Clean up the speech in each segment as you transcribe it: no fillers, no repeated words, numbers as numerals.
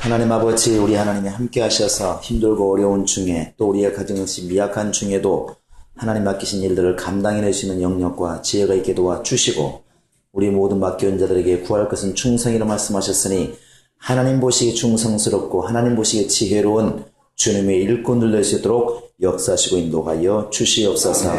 하나님 아버지, 우리 하나님이 함께 하셔서 힘들고 어려운 중에 또 우리의 가정없이 미약한 중에도 하나님 맡기신 일들을 감당해낼 수 있는 영역과 지혜가 있게 도와주시고 우리 모든 맡겨온 자들에게 구할 것은 충성이라 말씀하셨으니 하나님 보시기에 충성스럽고 하나님 보시기에 지혜로운 주님의 일꾼들 될 수 있도록 역사하시고 인도하여 주시옵소서.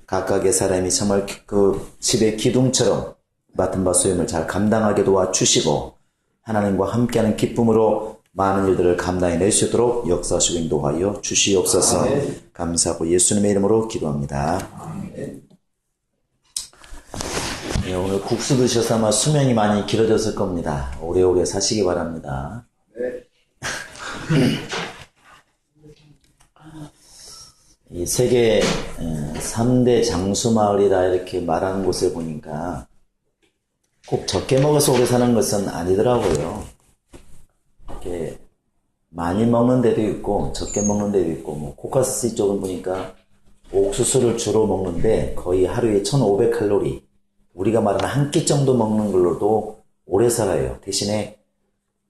각각의 사람이 정말 그 집의 기둥처럼 맡은 바 소임을 잘 감당하게 도와주시고 하나님과 함께하는 기쁨으로 많은 일들을 감당해낼 수 있도록 역사하시고 인도하여 주시옵소서. 감사하고 예수님의 이름으로 기도합니다. 네, 오늘 국수 드셔서 아마 수명이 많이 길어졌을 겁니다. 오래오래 사시기 바랍니다. 이 세계 3대 장수마을이라 이렇게 말하는 곳을 보니까 꼭 적게 먹어서 오래 사는 것은 아니더라고요. 이렇게 많이 먹는 데도 있고 적게 먹는 데도 있고, 코카스 쪽은 보니까 옥수수를 주로 먹는데 거의 하루에 1500칼로리, 우리가 말하는 한 끼 정도 먹는 걸로도 오래 살아요. 대신에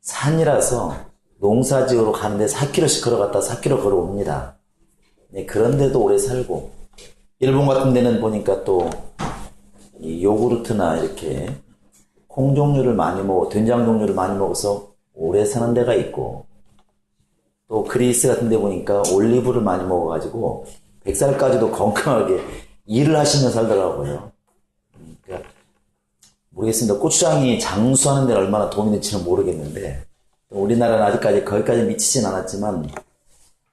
산이라서 농사지으러 가는데 4km씩 걸어갔다 4km 걸어옵니다. 네, 그런데도 오래 살고, 일본 같은 데는 보니까 또 이 요구르트나 이렇게 콩 종류를 많이 먹어, 된장 종류를 많이 먹어서 오래 사는 데가 있고, 또 그리스 같은 데 보니까 올리브를 많이 먹어가지고 100살까지도 건강하게 일을 하시며 살더라고요. 그러니까 모르겠습니다. 고추장이 장수하는 데는 얼마나 도움이 될지는 모르겠는데, 우리나라는 아직까지 거기까지 미치진 않았지만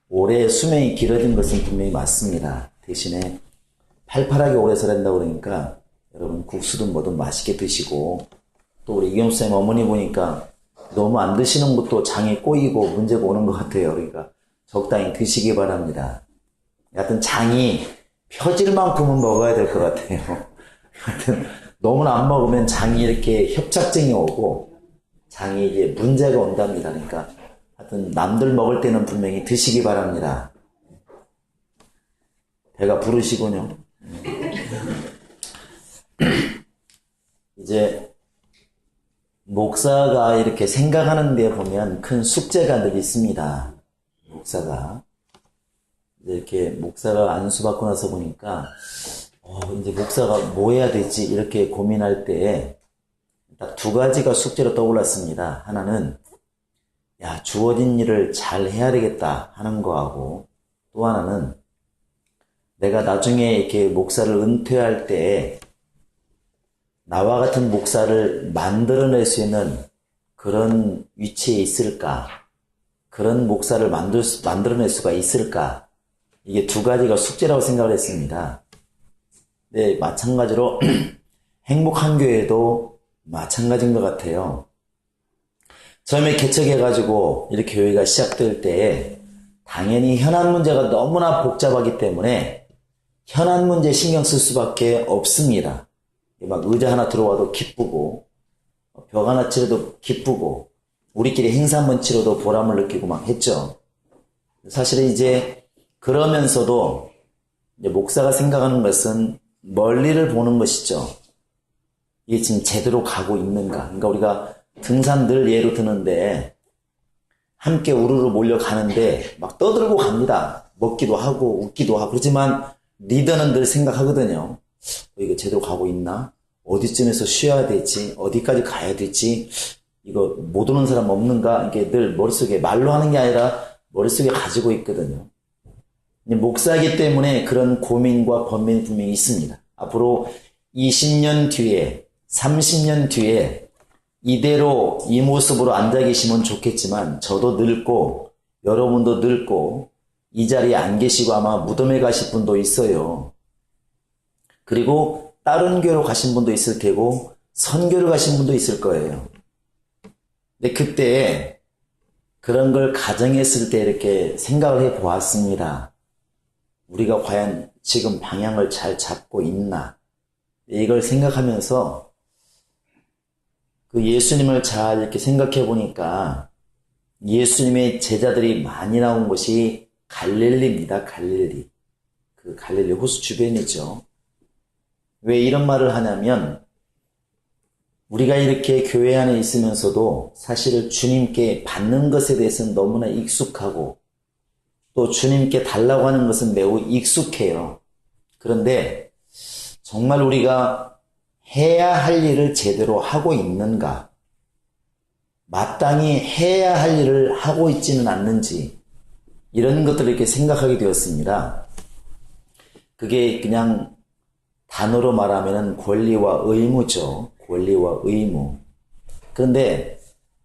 올해 수명이 길어진 것은 분명히 맞습니다. 대신에 팔팔하게 오래 살아야 그러니까 여러분 국수든 뭐든 맛있게 드시고, 또 우리 이경수님 어머니 보니까 너무 안 드시는 것도 장에 꼬이고 문제가 오는 것 같아요. 그러니까 적당히 드시기 바랍니다. 하여튼 장이 펴질 만큼은 먹어야 될 것 같아요. 하여튼 너무나 안 먹으면 장이 이렇게 협착증이 오고 장이 이제 문제가 온답니다. 그러니까 하여튼 남들 먹을 때는 분명히 드시기 바랍니다. 배가 부르시군요. 이제 목사가 이렇게 생각하는 데 보면 큰 숙제가 늘 있습니다. 목사가 이렇게 목사가 안수받고 나서 보니까 이제 목사가 뭐 해야 되지 이렇게 고민할 때 딱 두 가지가 숙제로 떠올랐습니다. 하나는 주어진 일을 잘 해야 되겠다 하는 거하고, 또 하나는 내가 나중에 이렇게 목사를 은퇴할 때 나와 같은 목사를 만들어낼 수 있는 그런 위치에 있을까? 그런 목사를 만들어낼 수가 있을까? 이게 두 가지가 숙제라고 생각을 했습니다. 네, 마찬가지로 행복한 교회도 마찬가지인 것 같아요. 처음에 개척해가지고 이렇게 교회가 시작될 때 당연히 현안 문제가 너무나 복잡하기 때문에 현안 문제 신경 쓸 수밖에 없습니다. 막 의자 하나 들어와도 기쁘고, 벽 하나 치러도 기쁘고, 우리끼리 행사 한번 치러도 보람을 느끼고 막 했죠. 사실은 이제 그러면서도 이제 목사가 생각하는 것은 멀리를 보는 것이죠. 이게 지금 제대로 가고 있는가. 그러니까 우리가 등산 늘 예로 드는데 함께 우르르 몰려가는데 막 떠들고 갑니다. 먹기도 하고 웃기도 하고. 그렇지만 리더는 늘 생각하거든요. 이거 제대로 가고 있나? 어디쯤에서 쉬어야 되지? 어디까지 가야 되지? 이거 못 오는 사람 없는가? 이게 늘 머릿속에, 말로 하는 게 아니라 머릿속에 가지고 있거든요. 목사이기 때문에 그런 고민과 번민이 분명히 있습니다. 앞으로 20년 뒤에, 30년 뒤에 이대로 이 모습으로 앉아 계시면 좋겠지만, 저도 늙고 여러분도 늙고 이 자리에 안 계시고 아마 무덤에 가실 분도 있어요. 그리고 다른 교회로 가신 분도 있을 테고 선교를 가신 분도 있을 거예요. 근데 그때 그런 걸 가정했을 때 이렇게 생각을 해 보았습니다. 우리가 과연 지금 방향을 잘 잡고 있나? 이걸 생각하면서 그 예수님을 잘 이렇게 생각해 보니까 예수님의 제자들이 많이 나온 곳이 갈릴리입니다. 갈릴리. 그 갈릴리 호수 주변이죠. 왜 이런 말을 하냐면 우리가 이렇게 교회 안에 있으면서도 사실 주님께 받는 것에 대해서는 너무나 익숙하고 또 주님께 달라고 하는 것은 매우 익숙해요. 그런데 정말 우리가 해야 할 일을 제대로 하고 있는가? 마땅히 해야 할 일을 하고 있지는 않는지 이런 것들을 이렇게 생각하게 되었습니다. 그게 그냥 단어로 말하면 권리와 의무죠. 권리와 의무. 그런데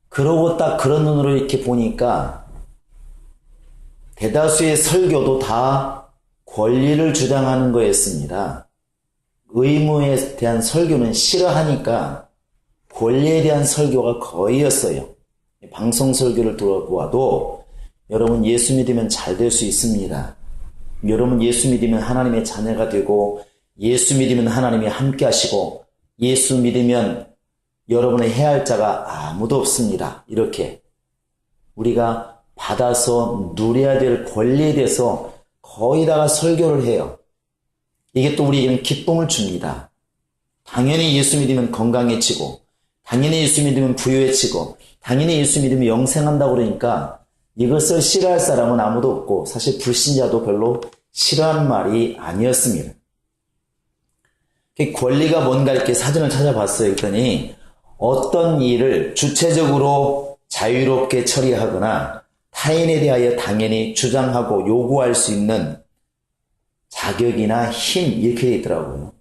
그러고 딱 그런 눈으로 이렇게 보니까 대다수의 설교도 다 권리를 주장하는 거였습니다. 의무에 대한 설교는 싫어하니까 권리에 대한 설교가 거의였어요. 방송 설교를 들어보아도 여러분 예수 믿으면 잘 될 수 있습니다. 여러분 예수 믿으면 하나님의 자녀가 되고 예수 믿으면 하나님이 함께 하시고 예수 믿으면 여러분의 해야 할 자가 아무도 없습니다. 이렇게 우리가 받아서 누려야 될 권리에 대해서 거의 다가 설교를 해요. 이게 또 우리에게는 기쁨을 줍니다. 당연히 예수 믿으면 건강해지고 당연히 예수 믿으면 부유해지고 당연히 예수 믿으면 영생한다고 그러니까 이것을 싫어할 사람은 아무도 없고 사실 불신자도 별로 싫어하는 말이 아니었습니다. 권리가 뭔가 이렇게 사전을 찾아봤어요. 그랬더니 어떤 일을 주체적으로 자유롭게 처리하거나 타인에 대하여 당연히 주장하고 요구할 수 있는 자격이나 힘 이렇게 되어 있더라고요.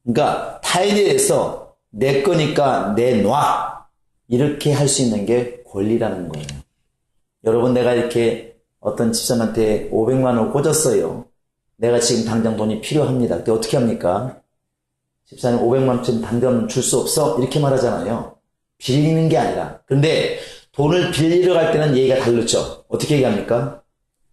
그러니까 타인에 대해서 내 거니까 내놔 이렇게 할 수 있는 게 권리라는 거예요. 여러분 내가 이렇게 어떤 집사람한테 500만 원을 꽂았어요. 내가 지금 당장 돈이 필요합니다. 그때 어떻게 합니까? 집사님 500만 원쯤 당장 줄 수 없어? 이렇게 말하잖아요. 빌리는 게 아니라. 근데 돈을 빌리러 갈 때는 얘기가 다르죠. 어떻게 얘기합니까?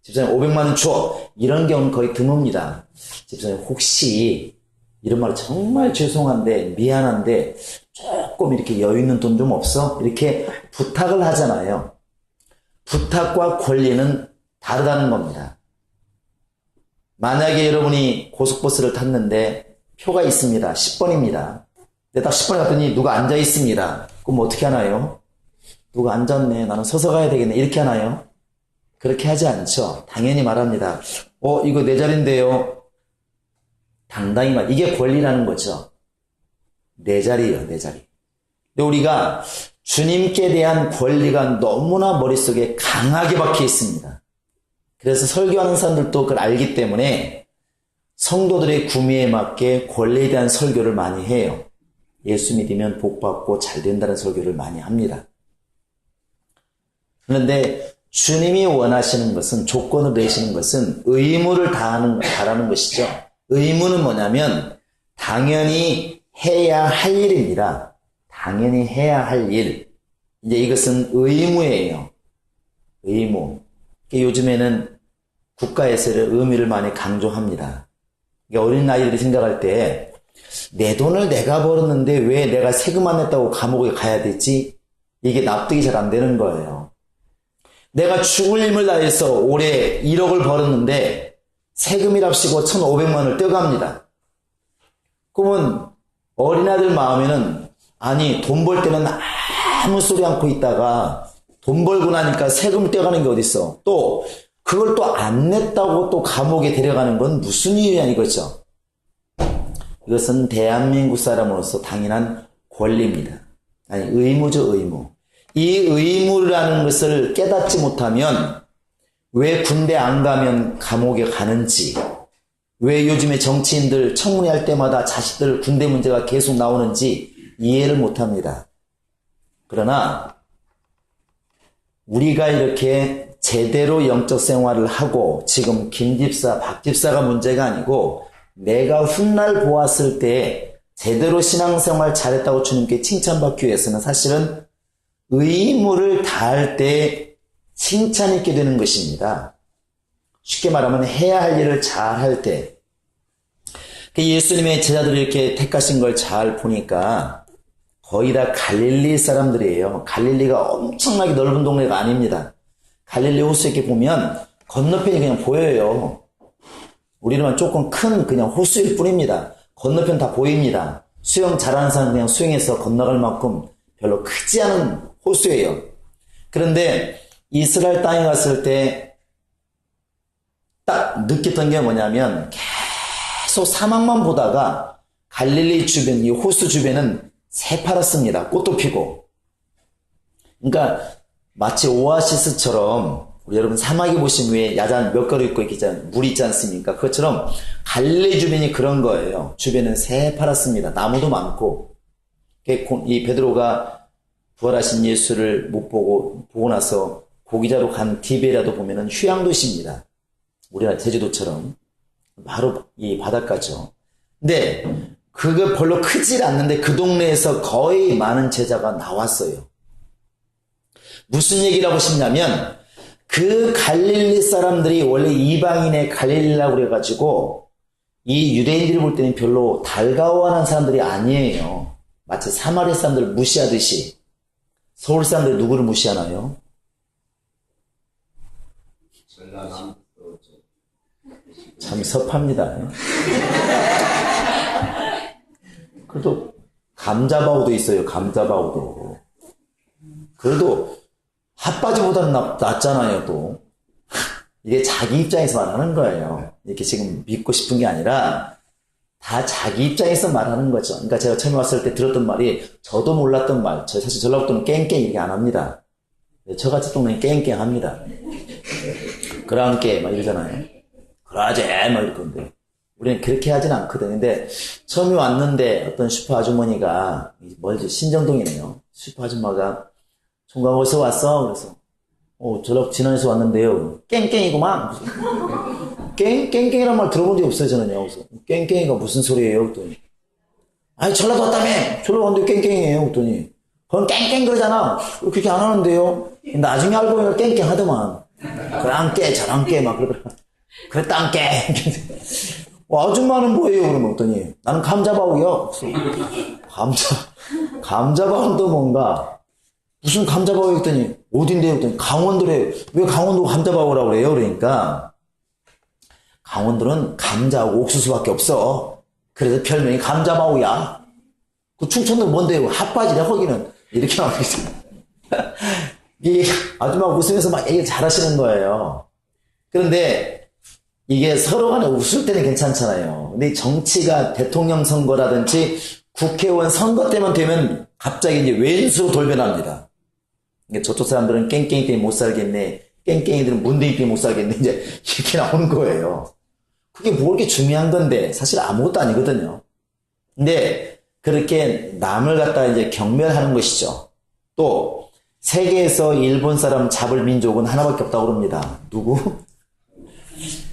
집사님 500만 원 줘. 이런 경우는 거의 드뭅니다. 집사님 혹시 이런 말 정말 죄송한데 미안한데 조금 이렇게 여유 있는 돈 좀 없어? 이렇게 부탁을 하잖아요. 부탁과 권리는 다르다는 겁니다. 만약에 여러분이 고속버스를 탔는데 표가 있습니다. 10번입니다. 근데 딱 10번에 갔더니 누가 앉아 있습니다. 그럼 어떻게 하나요? 누가 앉았네. 나는 서서 가야 되겠네. 이렇게 하나요? 그렇게 하지 않죠. 당연히 말합니다. 이거 내 자리인데요. 당당히 말. 이게 권리라는 거죠. 내 자리예요. 내 자리. 근데 우리가 주님께 대한 권리가 너무나 머릿속에 강하게 박혀 있습니다. 그래서 설교하는 사람들도 그걸 알기 때문에 성도들의 구미에 맞게 권리에 대한 설교를 많이 해요. 예수 믿으면 복받고 잘 된다는 설교를 많이 합니다. 그런데 주님이 원하시는 것은, 조건을 내시는 것은 의무를 다하는 것이죠. 의무는 뭐냐면 당연히 해야 할 일입니다. 당연히 해야 할 일. 이제 이것은 의무예요. 의무. 요즘에는 국가에서 의무를 많이 강조합니다. 어린 아이들이 생각할 때 내 돈을 내가 벌었는데 왜 내가 세금 안 냈다고 감옥에 가야 되지? 이게 납득이 잘 안 되는 거예요. 내가 죽을 힘을 다해서 올해 1억을 벌었는데 세금이랍시고 1,500만 원을 떼어갑니다. 그러면 어린아이들 마음에는 아니 돈 벌 때는 아무 소리 않고 있다가 돈 벌고 나니까 세금 떼어가는 게 어딨어. 또 그걸 또 안 냈다고 또 감옥에 데려가는 건 무슨 이유냐 이거죠. 이것은 대한민국 사람으로서 당연한 권리입니다. 아니 의무죠. 의무. 이 의무라는 것을 깨닫지 못하면 왜 군대 안 가면 감옥에 가는지, 왜 요즘에 정치인들 청문회 할 때마다 자식들 군대 문제가 계속 나오는지 이해를 못합니다. 그러나 우리가 이렇게 제대로 영적 생활을 하고 지금 김 집사, 박 집사가 문제가 아니고 내가 훗날 보았을 때 제대로 신앙생활 잘했다고 주님께 칭찬받기 위해서는 사실은 의무를 다할 때 칭찬이 있게 되는 것입니다. 쉽게 말하면 해야 할 일을 잘 할 때. 예수님의 제자들을 이렇게 택하신 걸 잘 보니까 거의 다 갈릴리 사람들이에요. 갈릴리가 엄청나게 넓은 동네가 아닙니다. 갈릴리 호수 이렇게 보면 건너편이 그냥 보여요. 우리는 조금 큰 그냥 호수일 뿐입니다. 건너편 다 보입니다. 수영 잘하는 사람 그냥 수영해서 건너갈 만큼 별로 크지 않은 호수예요. 그런데 이스라엘 땅에 갔을 때 딱 느꼈던 게 뭐냐면 계속 사막만 보다가 갈릴리 주변, 이 호수 주변은 새파랗습니다. 꽃도 피고. 그러니까 마치 오아시스처럼 우리 여러분 사막에 보시면 위에 야잔 몇 가루 있고 있지 물이 있지 않습니까? 그것처럼 갈릴리 주변이 그런 거예요. 주변은 새파랗습니다. 나무도 많고. 이 베드로가 부활하신 예수를 못 보고 나서 고기자로 간 디베라도 보면은 휴양도시입니다. 우리나라 제주도처럼 바로 이 바닷가죠. 근데 그거 별로 크질 않는데 그 동네에서 거의 많은 제자가 나왔어요. 무슨 얘기라고 싶냐면 그 갈릴리 사람들이 원래 이방인의 갈릴리라고 그래가지고 이 유대인들이 볼 때는 별로 달가워하는 사람들이 아니에요. 마치 사마리아 사람들을 무시하듯이. 서울 사람들이 누구를 무시하나요? 참 섭합니다. 그래도 감자바우도 있어요. 감자바우도. 그래도 핫바지보다는 낫잖아요. 또 이게 자기 입장에서 말하는 거예요. 이렇게 지금 믿고 싶은 게 아니라 다 자기 입장에서 말하는 거죠. 그러니까 제가 처음에 왔을 때 들었던 말이 저도 몰랐던 말. 저 사실 전라북도는 깽깽 얘기 안 합니다. 저같이 동네는 깽깽합니다. 그랑께 막 이러잖아요. 그러제 막 이럴 건데 우리는 그렇게 하진 않거든. 근데 처음에 왔는데 어떤 슈퍼 아주머니가 멀지 신정동이네요. 슈퍼 아줌마가 총각 어디서 왔어? 그래서 전라북도 진안에서 왔는데요. 깽깽이구만. 깽깽이란 말 들어본 적이 없어요 저는요. 그래서 깽깽이가 무슨 소리예요? 그랬더니 아니 전라도 왔다며. 전라도 왔는데 깽깽이에요. 그랬더니 그건 깽깽 그러잖아. 그렇게 안 하는데요. 나중에 알고 보니까 깽깽 하더만. 그랑 깨 저랑 깨 막 그러더라. 그래 땅 깨. 아줌마는 뭐예요? 그러더니 나는 감자바우요. 감자바우는 또 뭔가 무슨 감자바우 했더니 어딘데요? 했더니 강원도래. 왜 강원도 감자바우라고 그래요? 그러니까 강원도는 감자하고 옥수수밖에 없어. 그래서 별명이 감자바우야. 그 충청도 뭔데요? 핫바지래 거기는. 이렇게 나오고 있어요. 이 아줌마가 웃으면서 막 얘기를 잘하시는 거예요. 그런데 이게 서로 간에 웃을 때는 괜찮잖아요. 근데 정치가 대통령 선거라든지 국회의원 선거 때만 되면 갑자기 이제 왼수로 돌변합니다. 저쪽 사람들은 깽깽이 때문에 못 살겠네. 깽깽이들은 문재인 때문에 못 살겠네. 이제 이렇게 나오는 거예요. 그게 뭐 이렇게 중요한 건데 사실 아무것도 아니거든요. 근데 그렇게 남을 갖다가 이제 경멸하는 것이죠. 또 세계에서 일본 사람 잡을 민족은 하나밖에 없다고 그럽니다. 누구?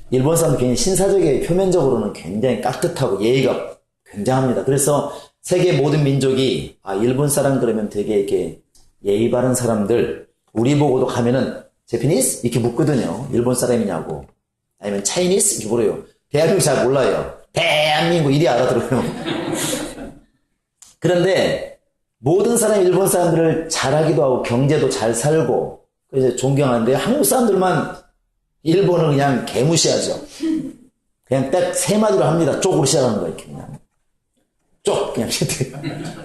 일본 사람은 굉장히 신사적이에요. 표면적으로는 굉장히 깍듯하고 예의가 굉장합니다. 그래서 세계 모든 민족이 일본 사람 그러면 되게 이렇게 예의 바른 사람들 우리 보고도 가면은 제피니스? 이렇게 묻거든요. 일본 사람이냐고. 아니면 차이니스? 이렇게 물어요. 대한민국 잘 몰라요. 대한민국 이리 알아들어요. 그런데 모든 사람이 일본 사람들을 잘하기도 하고 경제도 잘 살고 그래서 존경하는데 한국 사람들만 일본을 그냥 개무시하죠. 그냥 딱 세 마디로 합니다. 쪽으로 시작하는 거예요. 그냥 쪽 그냥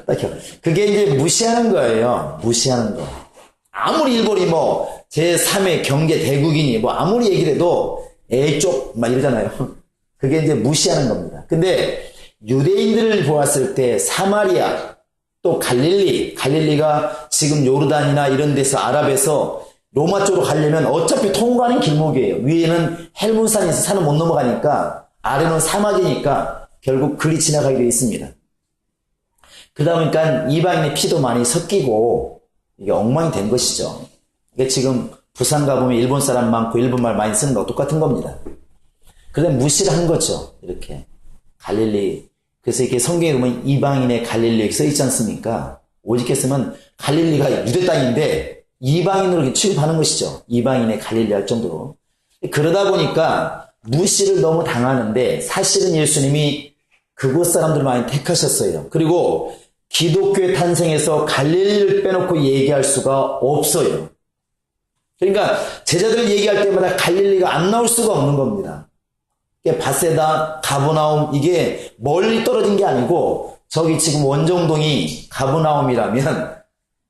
딱 그게 이제 무시하는 거예요. 무시하는 거. 아무리 일본이 뭐 제3의 경제 대국이니 뭐 아무리 얘기를 해도 에이 쪽 막 이러잖아요. 그게 이제 무시하는 겁니다. 근데 유대인들을 보았을 때 사마리아 또 갈릴리가 지금 요르단이나 이런 데서 아랍에서 로마 쪽으로 가려면 어차피 통과하는 길목이에요. 위에는 헬문산에서 산을 못 넘어가니까 아래는 사막이니까 결국 그리 지나가게 되어 있습니다. 그러다 보니까 이방인의 피도 많이 섞이고 이게 엉망이 된 것이죠. 이게 지금 부산 가보면 일본 사람 많고 일본말 많이 쓰는 거 똑같은 겁니다. 그래서 무시를 한 거죠. 이렇게 갈릴리. 그래서 이렇게 성경에 보면 이방인의 갈릴리 이렇게 써있지 않습니까? 오직 했으면 갈릴리가 유대 땅인데 이방인으로 이렇게 취급하는 것이죠. 이방인의 갈릴리 할 정도로. 그러다 보니까 무시를 너무 당하는데 사실은 예수님이 그곳 사람들 많이 택하셨어요. 그리고 기독교의 탄생에서 갈릴리를 빼놓고 얘기할 수가 없어요. 그러니까 제자들 얘기할 때마다 갈릴리가 안 나올 수가 없는 겁니다. 바세다, 가버나움 이게 멀리 떨어진 게 아니고 저기 지금 원정동이 가브나움이라면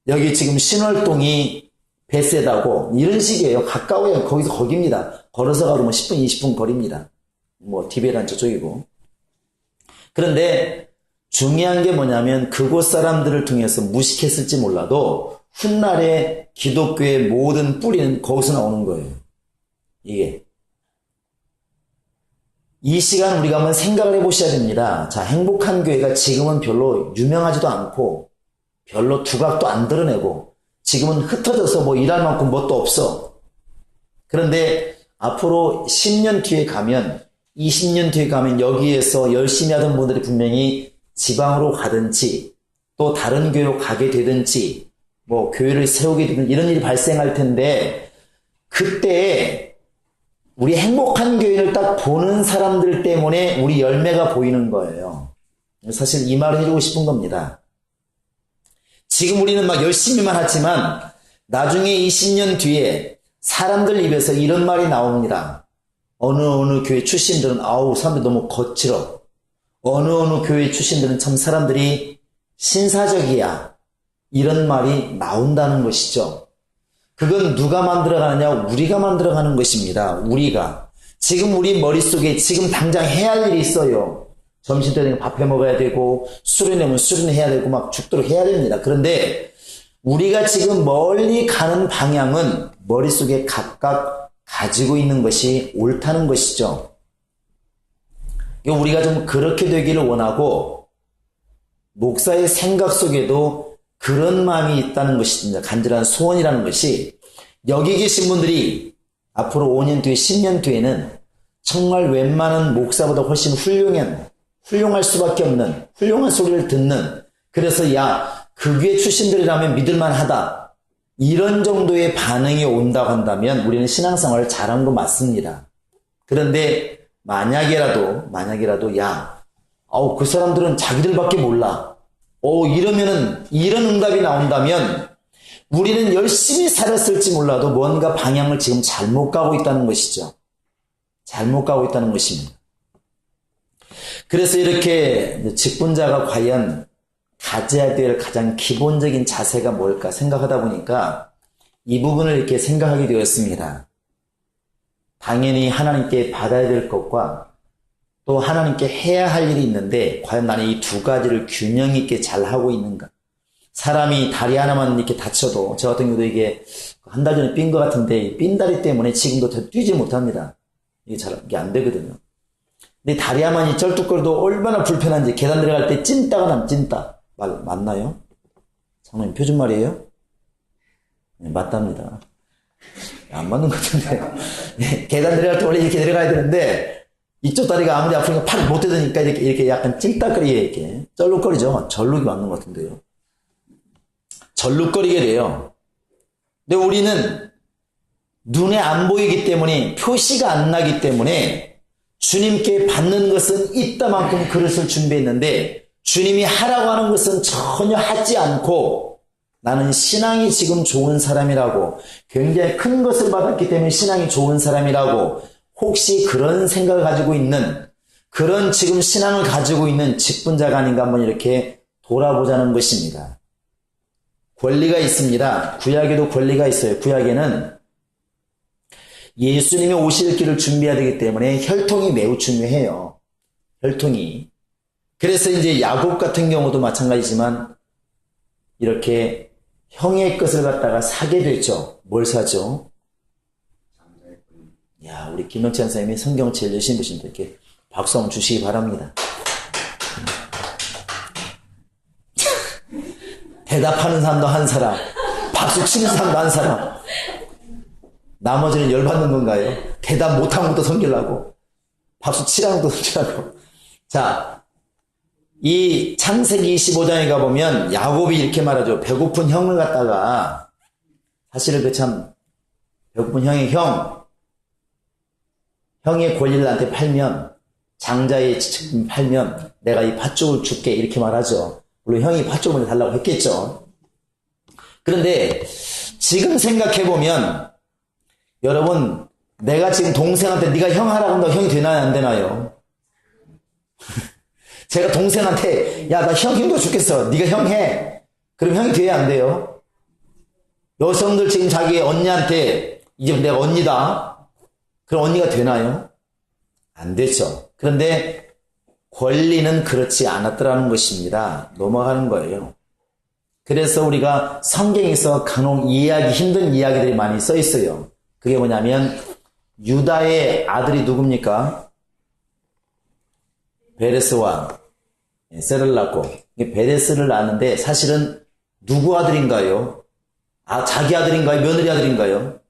여기 지금 신월동이 베세다고 이런 식이에요. 가까워요. 거기서 거기입니다. 걸어서 가도 뭐 10분, 20분 거리입니다. 뭐 디베란 저쪽이고. 그런데 중요한 게 뭐냐면 그곳 사람들을 통해서 무식했을지 몰라도 훗날에 기독교의 모든 뿌리는 거기서 나오는 거예요. 이게. 이 시간 우리가 한번 생각을 해보셔야 됩니다. 자, 행복한 교회가 지금은 별로 유명하지도 않고 별로 두각도 안 드러내고 지금은 흩어져서 뭐 일할 만큼 뭣도 없어. 그런데 앞으로 10년 뒤에 가면 20년 뒤에 가면 여기에서 열심히 하던 분들이 분명히 지방으로 가든지 또 다른 교회로 가게 되든지 뭐 교회를 세우게 되든 이런 일이 발생할 텐데 그때 우리 행복한 교회를 딱 보는 사람들 때문에 우리 열매가 보이는 거예요. 사실 이 말을 해주고 싶은 겁니다. 지금 우리는 막 열심히만 하지만 나중에 20년 뒤에 사람들 입에서 이런 말이 나옵니다. 어느 교회 출신들은 아우 사람들이 너무 거칠어. 어느 교회 출신들은 참 사람들이 신사적이야. 이런 말이 나온다는 것이죠. 그건 누가 만들어가느냐? 우리가 만들어가는 것입니다. 우리가. 지금 우리 머릿속에 지금 당장 해야 할 일이 있어요. 점심때 밥 해 먹어야 되고 수련회면 수련해야 되고 막 죽도록 해야 됩니다. 그런데 우리가 지금 멀리 가는 방향은 머릿속에 각각 가지고 있는 것이 옳다는 것이죠. 우리가 좀 그렇게 되기를 원하고 목사의 생각 속에도 그런 마음이 있다는 것입니다. 간절한 소원이라는 것이 여기 계신 분들이 앞으로 5년 뒤에 10년 뒤에는 정말 웬만한 목사보다 훨씬 훌륭할 수밖에 없는 훌륭한 소리를 듣는 그래서 야, 그 교회 출신들이라면 믿을만하다. 이런 정도의 반응이 온다고 한다면 우리는 신앙생활을 잘한 거 맞습니다. 그런데 만약이라도 야, 그 사람들은 자기들밖에 몰라. 이러면은 이런 응답이 나온다면 우리는 열심히 살았을지 몰라도 뭔가 방향을 지금 잘못 가고 있다는 것이죠. 잘못 가고 있다는 것입니다. 그래서 이렇게 직분자가 과연 가져야 될 가장 기본적인 자세가 뭘까 생각하다 보니까 이 부분을 이렇게 생각하게 되었습니다. 당연히 하나님께 받아야 될 것과 또 하나님께 해야 할 일이 있는데 과연 나는 이 두 가지를 균형 있게 잘 하고 있는가? 사람이 다리 하나만 이렇게 다쳐도 저 같은 경우도 이게 한 달 전에 삔 것 같은데 이 삔다리 때문에 지금도 뛰지 못합니다. 이게 안 되거든요. 근데 다리 하나만이 쩔뚝거려도 얼마나 불편한지 계단 내려갈 때 찐따가 남 찐따 말 맞나요? 장로님 표준말이에요? 네, 맞답니다. 안 맞는 것 같은데 네, 계단 내려갈 때 원래 이렇게 내려가야 되는데 이쪽 다리가 아무리 아프니까 팔 못 대드니까 이렇게 약간 찐따거리게 이렇게 쩔룩거리죠. 절룩이 맞는 것 같은데요. 절룩거리게 돼요. 근데 우리는 눈에 안 보이기 때문에 표시가 안 나기 때문에 주님께 받는 것은 이따만큼 그릇을 준비했는데 주님이 하라고 하는 것은 전혀 하지 않고 나는 신앙이 지금 좋은 사람이라고 굉장히 큰 것을 받았기 때문에 신앙이 좋은 사람이라고 혹시 그런 생각을 가지고 있는 그런 지금 신앙을 가지고 있는 직분자가 아닌가 한번 이렇게 돌아보자는 것입니다. 권리가 있습니다. 구약에도 권리가 있어요. 구약에는 예수님이 오실 길을 준비해야 되기 때문에 혈통이 매우 중요해요. 혈통이. 그래서 이제 야곱 같은 경우도 마찬가지지만 이렇게 형의 것을 갖다가 사게 되죠. 뭘 사죠? 야, 우리 김영찬 선생님이 성경 제일 열심히 보신다. 이렇게 박수 한번 주시기 바랍니다. 대답하는 사람도 한 사람, 박수 치는 사람도 한 사람. 나머지는 열받는 건가요? 대답 못한 것도 섬기려고. 박수 치라는 것도 섬기려고. 자, 이 창세기 25장에 가보면 야곱이 이렇게 말하죠. 배고픈 형을 갖다가 사실은 그 참 배고픈 형의 형의 권리를 나한테 팔면 장자의 측근 팔면 내가 이 팥죽을 줄게 이렇게 말하죠. 물론 형이 팥죽을 달라고 했겠죠. 그런데 지금 생각해보면 여러분 내가 지금 동생한테 네가 형 하라고 한다고 형이 되나요 안 되나요? 제가 동생한테 야, 나 형 힘들어 죽겠어. 네가 형 해. 그럼 형이 돼야 안 돼요? 여성들 지금 자기 언니한테 이제 내가 언니다. 그럼 언니가 되나요? 안 되죠. 그런데 권리는 그렇지 않았더라는 것입니다. 넘어가는 거예요. 그래서 우리가 성경에서 간혹 이해하기 힘든 이야기들이 많이 써 있어요. 그게 뭐냐면 유다의 아들이 누굽니까? 베레스와 셀을 낳고, 베레스를 낳았는데 사실은 누구 아들인가요? 자기 아들인가요? 며느리 아들인가요?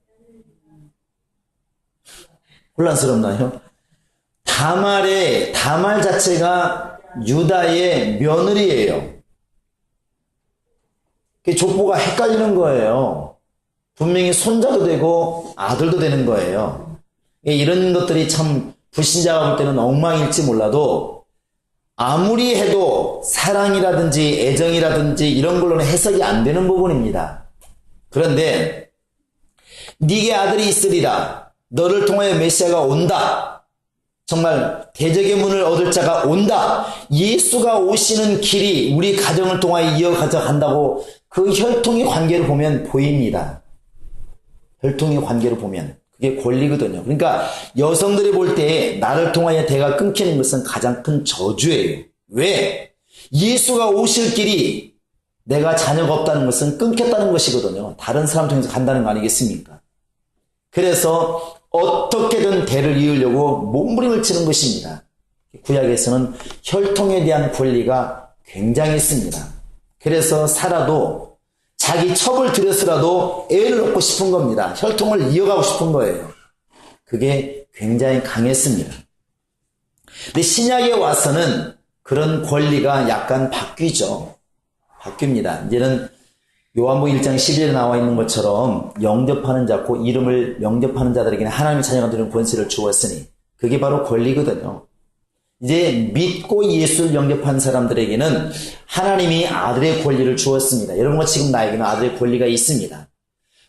혼란스럽나요? 다말 자체가 유다의 며느리예요. 족보가 헷갈리는 거예요. 분명히 손자도 되고 아들도 되는 거예요. 이런 것들이 참 불신자가 볼 때는 엉망일지 몰라도 아무리 해도 사랑이라든지 애정이라든지 이런 걸로는 해석이 안 되는 부분입니다. 그런데 네게 아들이 있으리라. 너를 통하여 메시아가 온다. 정말 대적의 문을 얻을 자가 온다. 예수가 오시는 길이 우리 가정을 통하여 이어가져 간다고 그 혈통의 관계를 보면 보입니다. 혈통의 관계를 보면 그게 권리거든요. 그러니까 여성들이 볼 때 나를 통하여 대가 끊기는 것은 가장 큰 저주예요. 왜? 예수가 오실 길이 내가 자녀가 없다는 것은 끊겼다는 것이거든요. 다른 사람 통해서 간다는 거 아니겠습니까? 그래서 어떻게든 대를 이으려고 몸부림을 치는 것입니다. 구약에서는 혈통에 대한 권리가 굉장했습니다. 그래서 사라도 자기 첩을 들여서라도 애를 얻고 싶은 겁니다. 혈통을 이어가고 싶은 거예요. 그게 굉장히 강했습니다. 근데 신약에 와서는 그런 권리가 약간 바뀌죠. 바뀝니다. 이제는 요한복음 1장 11절에 나와 있는 것처럼 영접하는 자고 이름을 영접하는 자들에게는 하나님의 자녀가 되는 권세를 주었으니 그게 바로 권리거든요. 이제 믿고 예수를 영접한 사람들에게는 하나님이 아들의 권리를 주었습니다. 여러분과 지금 나에게는 아들의 권리가 있습니다.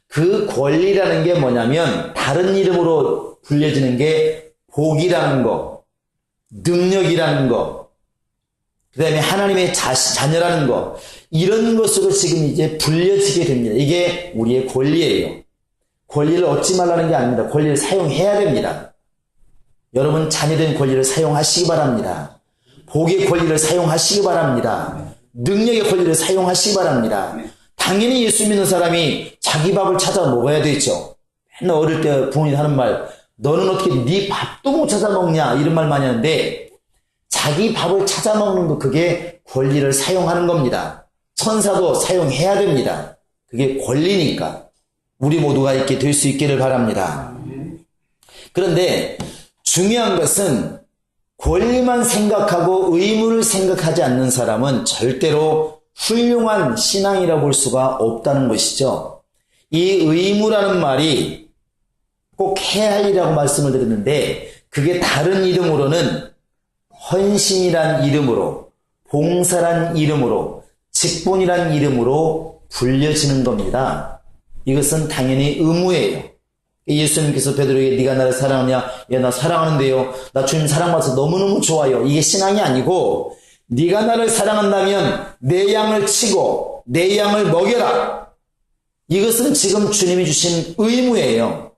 그 권리라는 게 뭐냐면 다른 이름으로 불려지는 게 복이라는 거, 능력이라는 거, 그 다음에 하나님의 자녀라는 거, 이런 것으로 지금 이제 불려지게 됩니다. 이게 우리의 권리예요. 권리를 얻지 말라는 게 아닙니다. 권리를 사용해야 됩니다. 여러분 자녀된 권리를 사용하시기 바랍니다. 복의 권리를 사용하시기 바랍니다. 능력의 권리를 사용하시기 바랍니다. 당연히 예수 믿는 사람이 자기 밥을 찾아 먹어야 되죠. 맨날 어릴 때 부모님 하는 말, 너는 어떻게 네 밥도 못 찾아 먹냐 이런 말 많이 하는데 자기 밥을 찾아 먹는 거 그게 권리를 사용하는 겁니다. 천사도 사용해야 됩니다. 그게 권리니까 우리 모두가 있게 될 수 있기를 바랍니다. 그런데 중요한 것은 권리만 생각하고 의무를 생각하지 않는 사람은 절대로 훌륭한 신앙이라 볼 수가 없다는 것이죠. 이 의무라는 말이 꼭 해야 할 일이라고 말씀을 드렸는데 그게 다른 이름으로는 헌신이란 이름으로, 봉사란 이름으로, 직분이란 이름으로 불려지는 겁니다. 이것은 당연히 의무예요. 예수님께서 베드로에게 네가 나를 사랑하냐? 야, 나 사랑하는데요. 나 주님 사랑받아서 너무너무 좋아요. 이게 신앙이 아니고 네가 나를 사랑한다면 내 양을 치고 내 양을 먹여라. 이것은 지금 주님이 주신 의무예요.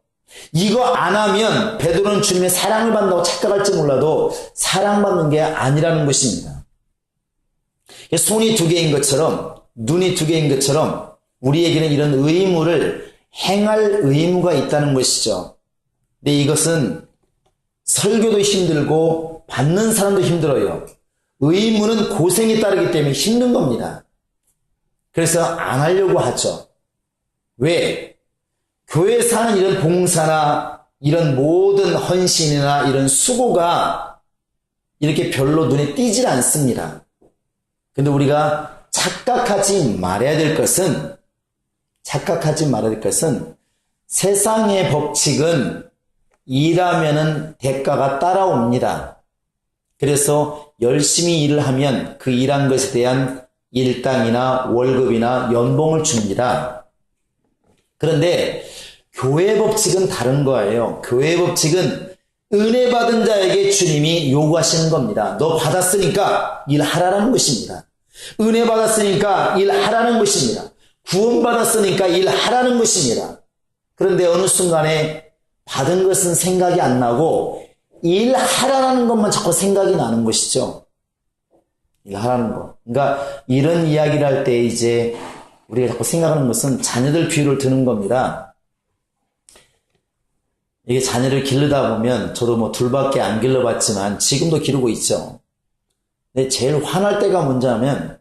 이거 안 하면 베드로는 주님의 사랑을 받는다고 착각할지 몰라도 사랑받는 게 아니라는 것입니다. 손이 두 개인 것처럼 눈이 두 개인 것처럼 우리에게는 이런 의무를 행할 의무가 있다는 것이죠. 근데 이것은 설교도 힘들고 받는 사람도 힘들어요. 의무는 고생이 따르기 때문에 힘든 겁니다. 그래서 안 하려고 하죠. 왜? 교회에서 하는 이런 봉사나 이런 모든 헌신이나 이런 수고가 이렇게 별로 눈에 띄질 않습니다. 근데 우리가 착각하지 말아야 될 것은 세상의 법칙은 일하면은 대가가 따라옵니다. 그래서 열심히 일을 하면 그 일한 것에 대한 일당이나 월급이나 연봉을 줍니다. 그런데 교회 법칙은 다른 거예요. 교회 법칙은 은혜 받은 자에게 주님이 요구하시는 겁니다. 너 받았으니까 일하라는 것입니다. 은혜 받았으니까 일하라는 것입니다. 구원받았으니까 일하라는 것입니다. 그런데 어느 순간에 받은 것은 생각이 안 나고 일하라는 것만 자꾸 생각이 나는 것이죠. 일하라는 거. 그러니까 이런 이야기를 할 때 이제 우리가 자꾸 생각하는 것은 자녀들 비유를 드는 겁니다. 이게 자녀를 기르다 보면 저도 뭐 둘밖에 안 길러봤지만 지금도 기르고 있죠. 근데 제일 화날 때가 뭔지 하면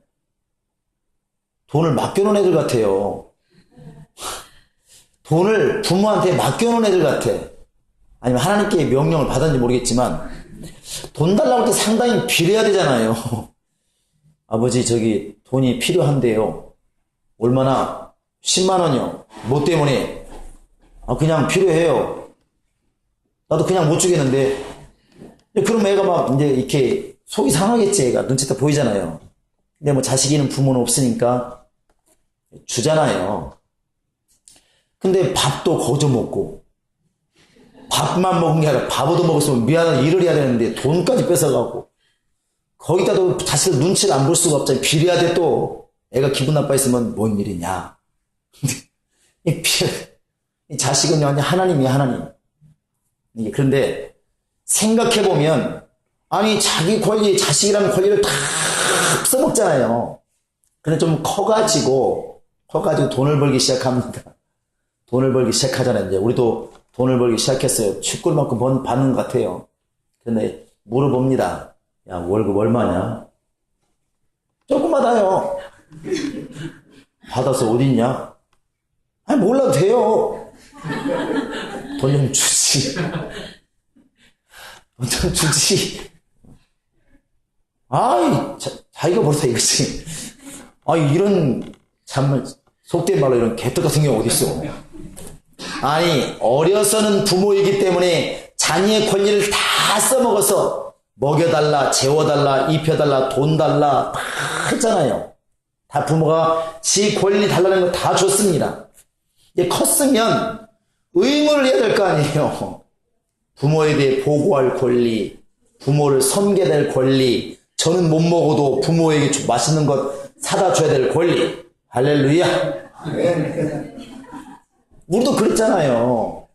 돈을 맡겨놓은 애들 같아요. 돈을 부모한테 맡겨놓은 애들 같아. 아니면 하나님께 명령을 받았는지 모르겠지만 돈 달라고 할 때 상당히 비례해야 되잖아요. 아버지 저기 돈이 필요한데요. 얼마나? 10만 원이요. 뭐 때문에? 그냥 필요해요. 나도 그냥 못 주겠는데. 그럼 애가 막 이제 이렇게 속이 상하겠지. 애가 눈치 다 보이잖아요. 근데 뭐 자식이 있는 부모는 없으니까 주잖아요. 근데 밥도 거저 먹고 밥만 먹은 게 아니라 밥도 먹었으면 미안하다 일을 해야 되는데 돈까지 뺏어가고 거기다도 자식을 눈치를 안 볼 수가 없잖아요. 비례하되 또 애가 기분 나빠했으면 뭔 일이냐. 이 자식은 완전 하나님이야 하나님. 그런데 생각해보면 아니 자기 권리 자식이라는 권리를 다 써먹잖아요. 근데 좀 커가지고 돈을 벌기 시작합니다. 돈을 벌기 시작하잖아요. 이제 우리도 돈을 벌기 시작했어요. 축구만큼 받는 것 같아요. 근데 물어봅니다. 야 월급 얼마냐? 조금 받아요. 받아서 어딨냐? 아니 몰라도 돼요. 돈 좀 주지. 돈 좀 주지. 자기가 벌써 이거지. 이런 참말 속된 말로 이런 개떡 같은 경우 어디 있어? 아니 어려서는 부모이기 때문에 자녀의 권리를 다 써먹어서 먹여달라, 재워달라, 입혀달라, 돈 달라 다 했잖아요. 다 부모가 지 권리 달라는 거 다 줬습니다. 이제 컸으면 의무를 해야 될 거 아니에요. 부모에 대해 보고할 권리, 부모를 섬겨야 될 권리, 저는 못 먹어도 부모에게 맛있는 것 사다 줘야 될 권리. 할렐루야. 우리도 그랬잖아요.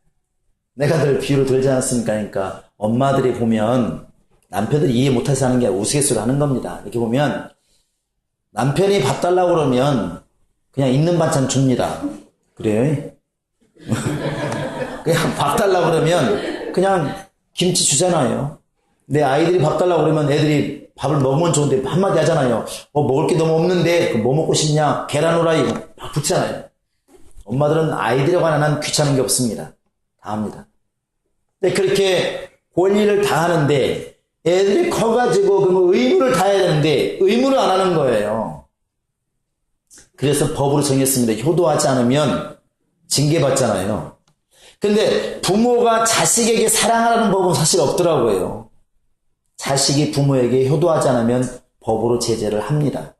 내가 늘 비유를 들지 않았습니까? 그러니까 엄마들이 보면 남편들이 이해 못해서 하는 게 우스갯소리 하는 겁니다. 이렇게 보면 남편이 밥 달라고 그러면 그냥 있는 반찬 줍니다. 그래요? 그냥 밥 달라고 그러면 그냥 김치 주잖아요. 내 아이들이 밥 달라고 그러면 애들이 밥을 먹으면 좋은데 한마디 하잖아요. 먹을 게 너무 없는데 뭐 먹고 싶냐? 계란 후라이 막 붙잖아요. 엄마들은 아이들에 관한 한 귀찮은 게 없습니다. 다 합니다. 근데 그렇게 권리를 다 하는데 애들이 커가지고 그럼 의무를 다 해야 되는데 의무를 안 하는 거예요. 그래서 법으로 정했습니다. 효도하지 않으면 징계받잖아요. 근데 부모가 자식에게 사랑하라는 법은 사실 없더라고요. 자식이 부모에게 효도하지 않으면 법으로 제재를 합니다.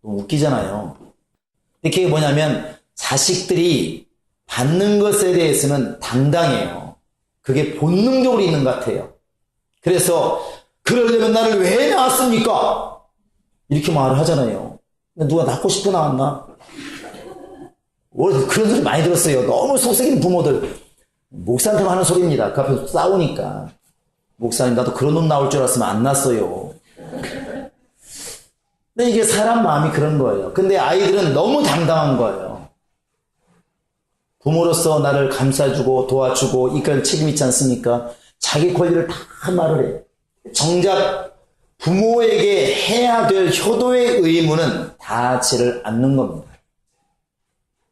너무 웃기잖아요. 이게 뭐냐면 자식들이 받는 것에 대해서는 당당해요. 그게 본능적으로 있는 것 같아요. 그래서 그러려면 나를 왜 낳았습니까? 이렇게 말을 하잖아요. 누가 낳고 싶어 낳았나? 그런 소리 많이 들었어요. 너무 속썩이는 부모들. 목사한테 하는 소리입니다. 그 앞에서 싸우니까. 목사님 나도 그런 놈 나올 줄 알았으면 안 낳았어요. 근데 이게 사람 마음이 그런 거예요. 근데 아이들은 너무 당당한 거예요. 부모로서 나를 감싸주고 도와주고 이끌 책임 있지 않습니까? 자기 권리를 다 말을 해요. 정작 부모에게 해야 될 효도의 의무는 다 하지를 않는 겁니다.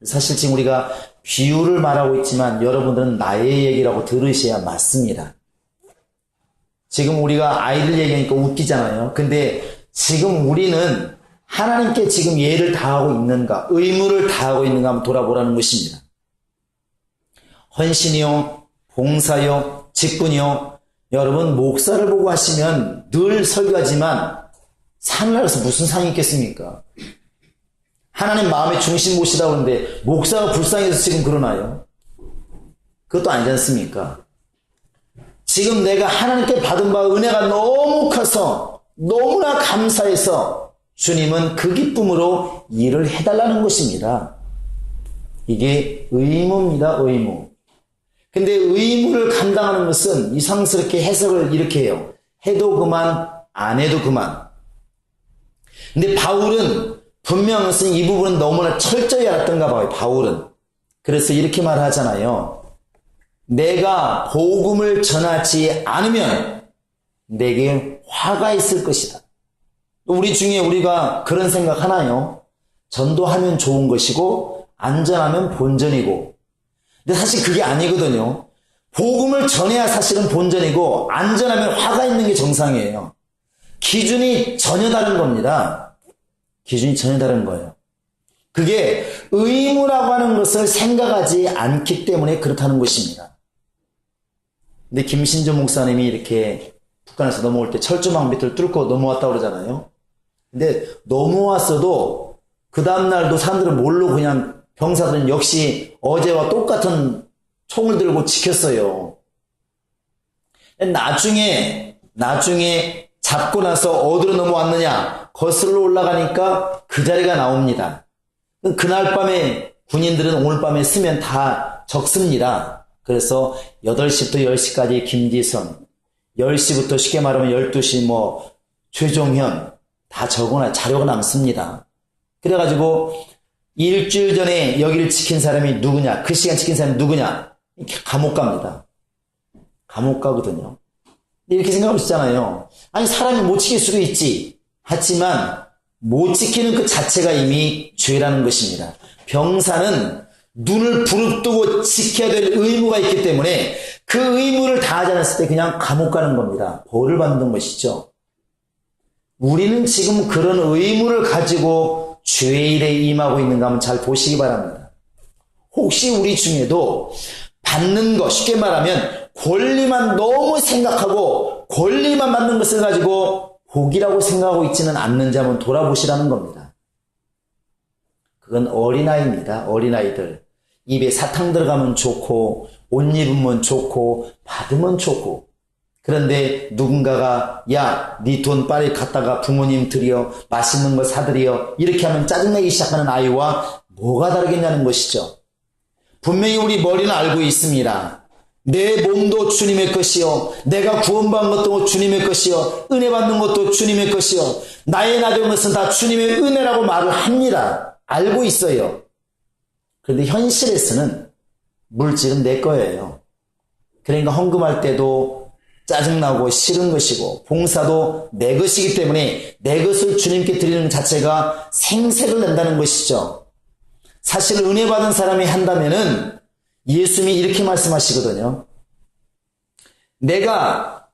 사실 지금 우리가 비유를 말하고 있지만 여러분들은 나의 얘기라고 들으셔야 맞습니다. 지금 우리가 아이들 얘기하니까 웃기잖아요. 근데 지금 우리는 하나님께 지금 예를 다하고 있는가, 의무를 다하고 있는가 한번 돌아보라는 것입니다. 헌신이요, 봉사요, 직분이요. 여러분 목사를 보고 하시면 늘 설교하지만 산나라에서 무슨 상이 있겠습니까? 하나님 마음의 중심 모시다 그러는데 목사가 불쌍해서 지금 그러나요? 그것도 아니지 않습니까? 지금 내가 하나님께 받은 바 은혜가 너무 커서 너무나 감사해서 주님은 그 기쁨으로 일을 해달라는 것입니다. 이게 의무입니다. 의무. 근데 의무를 감당하는 것은 이상스럽게 해석을 이렇게 해요. 해도 그만, 안 해도 그만. 근데 바울은 분명히 이 부분은 너무나 철저히 알았던가 봐요. 바울은. 그래서 이렇게 말하잖아요. 내가 복음을 전하지 않으면 내게 화가 있을 것이다. 우리 중에 우리가 그런 생각 하나요? 전도하면 좋은 것이고 안전하면 본전이고. 근데 사실 그게 아니거든요. 복음을 전해야 사실은 본전이고 안전하면 화가 있는 게 정상이에요. 기준이 전혀 다른 겁니다. 기준이 전혀 다른 거예요. 그게 의무라고 하는 것을 생각하지 않기 때문에 그렇다는 것입니다. 근데 김신조 목사님이 이렇게 북한에서 넘어올 때 철조망 밑을 뚫고 넘어왔다고 그러잖아요. 근데 넘어왔어도 그 다음날도 사람들은 모르고 그냥 병사들은 역시 어제와 똑같은 총을 들고 지켰어요. 나중에 잡고 나서 어디로 넘어왔느냐 거슬러 올라가니까 그 자리가 나옵니다. 그날 밤에 군인들은 오늘 밤에 쓰면 다 적습니다. 그래서 8시부터 10시까지 김기선, 10시부터 쉽게 말하면 12시 최종현 다 적어놔 자료가 남습니다. 그래가지고 일주일 전에 여기를 지킨 사람이 누구냐, 그 시간 지킨 사람이 누구냐, 이렇게 감옥 갑니다. 감옥 가거든요. 이렇게 생각할 수 있잖아요. 아니 사람이 못 지킬 수도 있지. 하지만 못 지키는 그 자체가 이미 죄라는 것입니다. 병사는 눈을 부릅뜨고 지켜야 될 의무가 있기 때문에 그 의무를 다하지 않았을 때 그냥 감옥 가는 겁니다. 벌을 받는 것이죠. 우리는 지금 그런 의무를 가지고 죄의 일에 임하고 있는가 한번 잘 보시기 바랍니다. 혹시 우리 중에도 받는 것, 쉽게 말하면 권리만 너무 생각하고 권리만 받는 것을 가지고 복이라고 생각하고 있지는 않는지 한번 돌아보시라는 겁니다. 그건 어린아이입니다. 어린아이들. 입에 사탕 들어가면 좋고 옷 입으면 좋고 받으면 좋고, 그런데 누군가가 야, 네 돈 빨리 갖다가 부모님 드려, 맛있는 거 사드려, 이렇게 하면 짜증내기 시작하는 아이와 뭐가 다르겠냐는 것이죠. 분명히 우리 머리는 알고 있습니다. 내 몸도 주님의 것이요, 내가 구원받은 것도 주님의 것이요, 은혜 받는 것도 주님의 것이요, 나의 나된 것은 다 주님의 은혜라고 말을 합니다. 알고 있어요. 그런데 현실에서는 물질은 내 거예요. 그러니까 헌금할 때도 짜증나고 싫은 것이고, 봉사도 내 것이기 때문에 내 것을 주님께 드리는 자체가 생색을 낸다는 것이죠. 사실 은혜 받은 사람이 한다면은 예수님이 이렇게 말씀하시거든요. 내가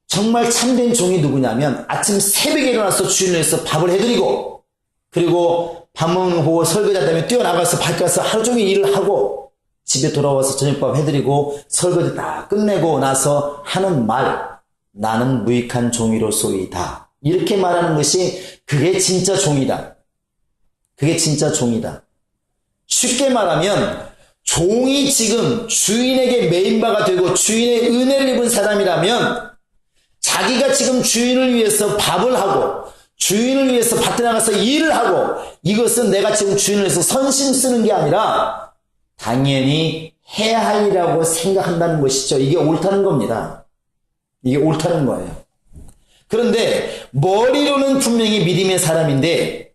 정말 참된 종이 누구냐면 아침 새벽에 일어나서 주인을 위해서 밥을 해드리고, 그리고 밥 먹는 거 보고 설거지 한다음에 뛰어나가서 밖에 가서 하루 종일 일을 하고 집에 돌아와서 저녁밥 해드리고 설거지 다 끝내고 나서 하는 말, 나는 무익한 종이로소이다. 이렇게 말하는 것이 그게 진짜 종이다. 그게 진짜 종이다. 쉽게 말하면 종이 지금 주인에게 메인바가 되고 주인의 은혜를 입은 사람이라면 자기가 지금 주인을 위해서 밥을 하고 주인을 위해서 밭에 나가서 일을 하고, 이것은 내가 지금 주인을 위해서 선심 쓰는 게 아니라 당연히 해야 할 일이라고 생각한다는 것이죠. 이게 옳다는 겁니다. 이게 옳다는 거예요. 그런데 머리로는 분명히 믿음의 사람인데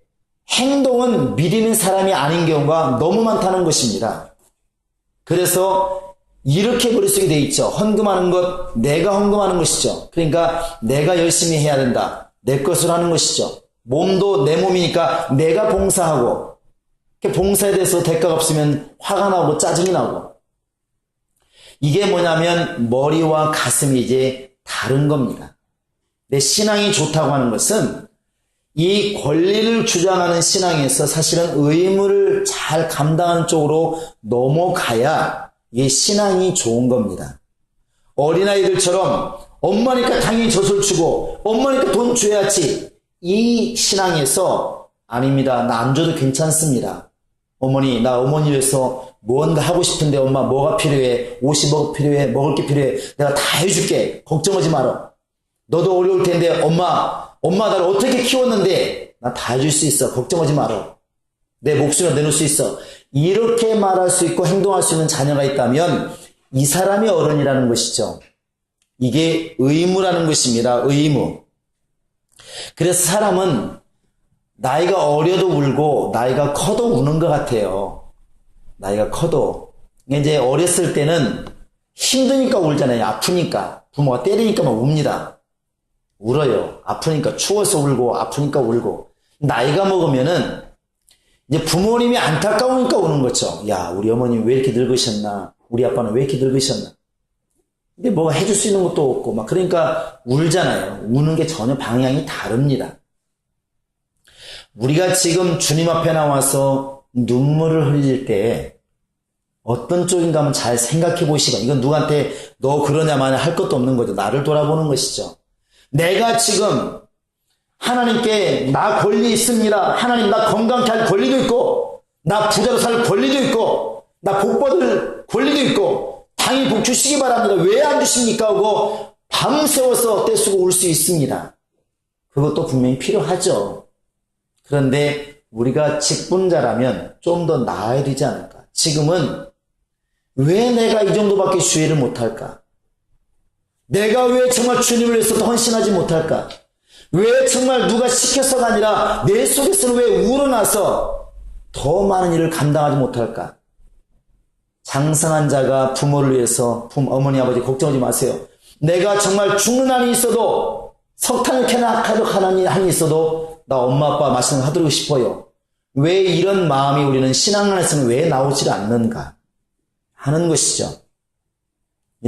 행동은 믿음의 사람이 아닌 경우가 너무 많다는 것입니다. 그래서 이렇게 머릿속에 돼 있죠. 헌금하는 것, 내가 헌금하는 것이죠. 그러니까 내가 열심히 해야 된다. 내 것으로 하는 것이죠. 몸도 내 몸이니까 내가 봉사하고, 봉사에 대해서 대가가 없으면 화가 나고 짜증이 나고. 이게 뭐냐면 머리와 가슴이 이제 다른 겁니다. 내 신앙이 좋다고 하는 것은 이 권리를 주장하는 신앙에서 사실은 의무를 잘 감당하는 쪽으로 넘어가야 이게 신앙이 좋은 겁니다. 어린아이들처럼 엄마니까 당연히 젖을 주고 엄마니까 돈 줘야지, 이 신앙에서 아닙니다. 나 안 줘도 괜찮습니다. 어머니, 나 어머니 위해서 뭔가 하고 싶은데 엄마 뭐가 필요해? 옷이 뭐 필요해? 먹을 게 필요해? 내가 다 해줄게. 걱정하지 마라. 너도 어려울 텐데 엄마 나를 어떻게 키웠는데 나 다 해줄 수 있어. 걱정하지 마라. 내 목숨을 내놓을 수 있어. 이렇게 말할 수 있고 행동할 수 있는 자녀가 있다면 이 사람이 어른이라는 것이죠. 이게 의무라는 것입니다. 의무. 그래서 사람은 나이가 어려도 울고 나이가 커도 우는 것 같아요. 나이가 커도. 이제 어렸을 때는 힘드니까 울잖아요. 아프니까. 부모가 때리니까 막 웁니다. 울어요. 아프니까 추워서 울고 아프니까 울고. 나이가 먹으면은 이제 부모님이 안타까우니까 우는 거죠. 야, 우리 어머님 왜 이렇게 늙으셨나? 우리 아빠는 왜 이렇게 늙으셨나? 근데 뭐가 해줄 수 있는 것도 없고 막 그러니까 울잖아요. 우는 게 전혀 방향이 다릅니다. 우리가 지금 주님 앞에 나와서 눈물을 흘릴 때 어떤 쪽인가 한번 잘 생각해 보시고, 이건 누구한테 너 그러냐만 할 것도 없는 거죠. 나를 돌아보는 것이죠. 내가 지금 하나님께 나 권리 있습니다. 하나님 나 건강케 할 권리도 있고 나 부자로 살 권리도 있고 나 복 받을 권리도 있고 당연히 복 주시기 바랍니다. 왜 안 주십니까? 하고 밤새워서 떼쓰고 울 수 있습니다. 그것도 분명히 필요하죠. 그런데 우리가 직분자라면 좀 더 나아야 되지 않을까? 지금은 왜 내가 이 정도밖에 주의를 못할까? 내가 왜 정말 주님을 위해서 더 헌신하지 못할까? 왜 정말 누가 시켜서가 아니라 내 속에서는 왜 우러나서 더 많은 일을 감당하지 못할까? 장성한 자가 부모를 위해서 어머니 아버지 걱정하지 마세요. 내가 정말 죽는 한이 있어도 석탄을 캐나 가득 한이 있어도 나 엄마 아빠 말씀을 하도록 싶어요. 왜 이런 마음이 우리는 신앙안에서는 왜 나오질 않는가 하는 것이죠.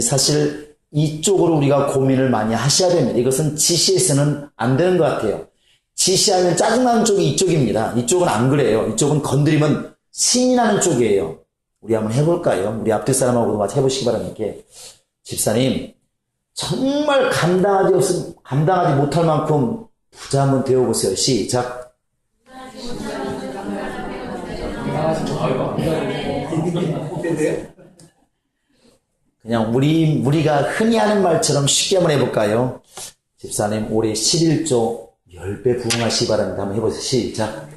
사실 이쪽으로 우리가 고민을 많이 하셔야 됩니다. 이것은 지시해서는 안 되는 것 같아요. 지시하면 짜증나는 쪽이 이쪽입니다. 이쪽은 안 그래요. 이쪽은 건드리면 신이 나는 쪽이에요. 우리 한번 해볼까요? 우리 앞뒤 사람하고도 같이 해보시기 바랍니다. 집사님, 정말 감당하지 못할 만큼 부자 한번 되어보세요. 시작. 그냥 우리가 흔히 하는 말처럼 쉽게 한번 해볼까요? 집사님, 올해 11조 10배 부흥하시기 바랍니다. 한번 해보세요. 시작.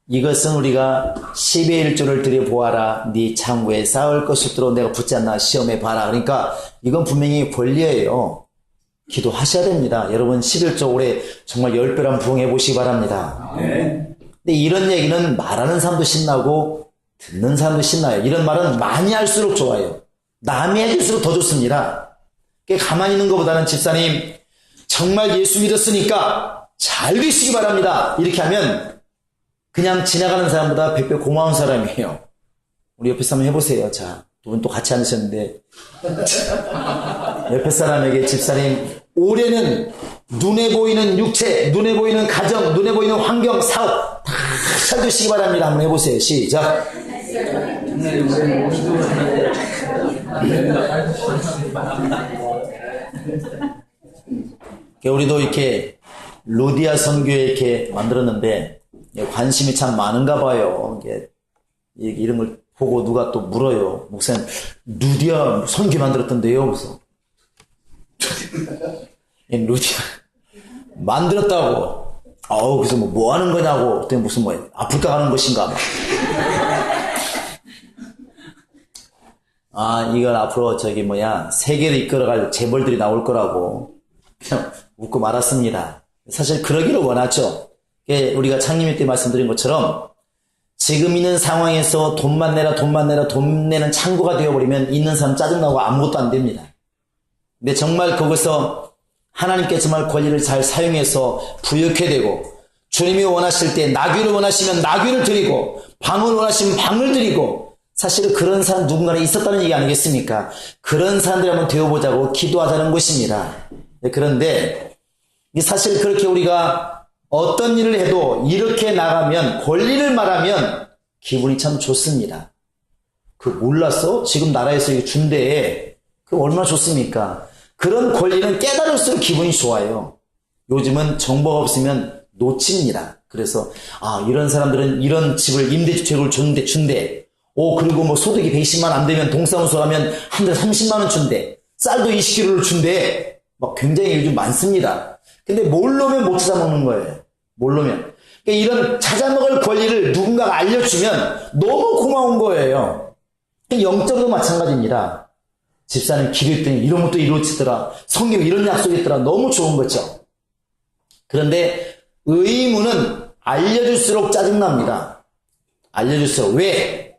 이것은 우리가 10의 1조를 들여보아라. 네 창고에 쌓을 것이 없도록 내가 붙지 않나 시험해 봐라. 그러니까 이건 분명히 권리예요. 기도하셔야 됩니다. 여러분 11조 올해 정말 10배란 부흥해 보시기 바랍니다. 네. 근데 이런 얘기는 말하는 사람도 신나고 듣는 사람도 신나요. 이런 말은 많이 할수록 좋아요. 남이 해줄수록 더 좋습니다. 가만히 있는 것보다는 집사님 정말 예수 믿었으니까 잘 되시기 바랍니다. 이렇게 하면 그냥 지나가는 사람보다 100배 고마운 사람이에요. 우리 옆에 사람 해보세요. 자, 두 분 또 같이 앉으셨는데 옆에 사람에게 집사님 올해는 눈에 보이는 육체, 눈에 보이는 가정, 눈에 보이는 환경, 사업 다 잘 되시기 바랍니다. 한번 해보세요. 시작. 우리도 이렇게 루디아 선교회 이렇게 만들었는데 관심이 참 많은가 봐요. 이런 걸 보고 누가 또 물어요. 목사님, 루디아 선교 만들었던데요? 그래서 루디아 만들었다고. 그래서 뭐 하는 거냐고. 그때 무슨 아프리카 가는 것인가. 이건 앞으로 세계를 이끌어갈 재벌들이 나올 거라고 그냥 웃고 말았습니다. 사실 그러기를 원하죠. 우리가 창립일 때 말씀드린 것처럼 지금 있는 상황에서 돈만 내라 돈 내는 창고가 되어버리면 있는 사람 짜증나고 아무것도 안 됩니다. 근데 정말 거기서 하나님께 정말 권리를 잘 사용해서 부욕해 되고 주님이 원하실 때 나귀를 원하시면 나귀를 드리고 방을 원하시면 방을 드리고 사실은 그런 사람 누군가는 있었다는 얘기 아니겠습니까? 그런 사람들이 한번 되어보자고 기도하자는 것입니다. 그런데 사실 그렇게 우리가 어떤 일을 해도 이렇게 나가면 권리를 말하면 기분이 참 좋습니다. 몰랐어? 지금 나라에서 이거 준대. 얼마나 좋습니까? 그런 권리는 깨달을수록 기분이 좋아요. 요즘은 정보가 없으면 놓칩니다. 그래서 이런 사람들은 이런 집을 임대주택을 준대. 그리고 뭐 소득이 120만 원 안 되면 동사무소 가면 한 달에 30만 원 준대. 쌀도 20kg를 준대. 막 굉장히 요즘 많습니다. 근데 모르면 못 찾아먹는 거예요. 모르면. 그러니까 이런 찾아먹을 권리를 누군가가 알려주면 너무 고마운 거예요. 영적도 마찬가지입니다. 집사님 기도했더니 이런 것도 이루어지더라. 성경에 이런 약속이 있더라. 너무 좋은 거죠. 그런데 의무는 알려줄수록 짜증납니다. 알려줄수록. 왜?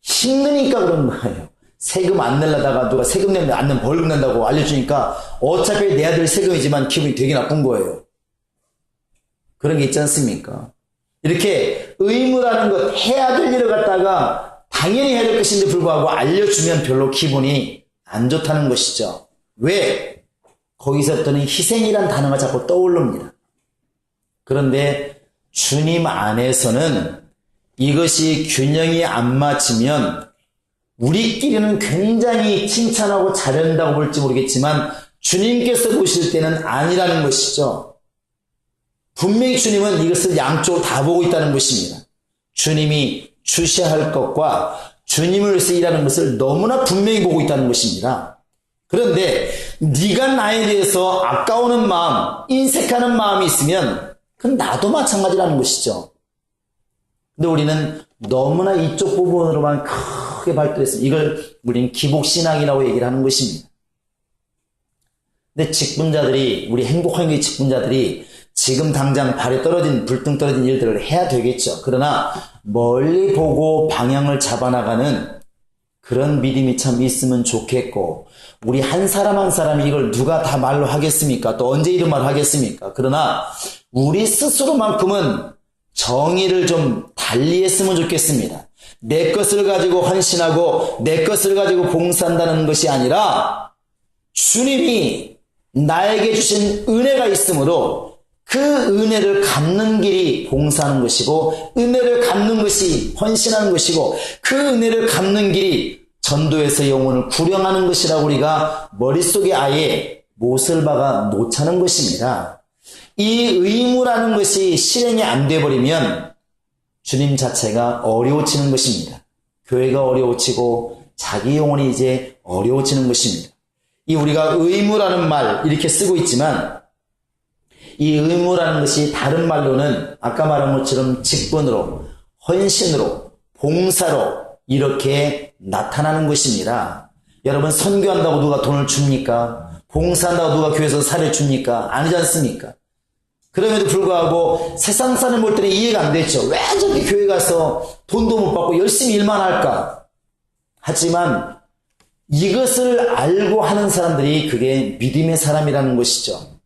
힘드니까 그런 거예요. 세금 안 내려다가 누가 세금 내면 안 내면 벌금 낸다고 알려주니까 어차피 내야 될 세금이지만 기분이 되게 나쁜 거예요. 그런 게 있지 않습니까? 이렇게 의무라는 것, 해야 될 일을 갖다가 당연히 해야 될 것인데 불구하고 알려주면 별로 기분이 안 좋다는 것이죠. 왜? 거기서부터는 희생이란 단어가 자꾸 떠오릅니다. 그런데 주님 안에서는 이것이 균형이 안 맞으면 우리끼리는 굉장히 칭찬하고 잘한다고 볼지 모르겠지만 주님께서 보실 때는 아니라는 것이죠. 분명히 주님은 이것을 양쪽으로 다 보고 있다는 것입니다. 주님이 주셔야 할 것과 주님을 위해서 일하는 것을 너무나 분명히 보고 있다는 것입니다. 그런데 네가 나에 대해서 아까워하는 마음, 인색하는 마음이 있으면 그건 나도 마찬가지라는 것이죠. 근데 우리는 너무나 이쪽 부분으로만 크게 발달했습니다. 이걸 우리는 기복신앙이라고 얘기를 하는 것입니다. 근데 직분자들이, 우리 행복한 직분자들이 지금 당장 발에 떨어진, 불등 떨어진 일들을 해야 되겠죠. 그러나 멀리 보고 방향을 잡아나가는 그런 믿음이 참 있으면 좋겠고, 우리 한 사람 한 사람이 이걸 누가 다 말로 하겠습니까? 또 언제 이런 말을 하겠습니까? 그러나 우리 스스로만큼은 정의를 좀 달리 했으면 좋겠습니다. 내 것을 가지고 헌신하고 내 것을 가지고 봉사한다는 것이 아니라 주님이 나에게 주신 은혜가 있으므로 그 은혜를 갚는 길이 봉사하는 것이고, 은혜를 갚는 것이 헌신하는 것이고, 그 은혜를 갚는 길이 전도에서 영혼을 구령하는 것이라고 우리가 머릿속에 아예 못을 박아 놓자는 것입니다. 이 의무라는 것이 실행이 안 돼버리면 주님 자체가 어려워지는 것입니다. 교회가 어려워지고 자기 영혼이 이제 어려워지는 것입니다. 이 우리가 의무라는 말 이렇게 쓰고 있지만, 이 의무라는 것이 다른 말로는 아까 말한 것처럼 직분으로, 헌신으로, 봉사로 이렇게 나타나는 것입니다. 여러분, 선교한다고 누가 돈을 줍니까? 봉사한다고 누가 교회에서 사료 줍니까? 아니지 않습니까? 그럼에도 불구하고 세상 사람 볼 때는 이해가 안 되죠. 왜 저렇게 교회 가서 돈도 못 받고 열심히 일만 할까? 하지만 이것을 알고 하는 사람들이 그게 믿음의 사람이라는 것이죠.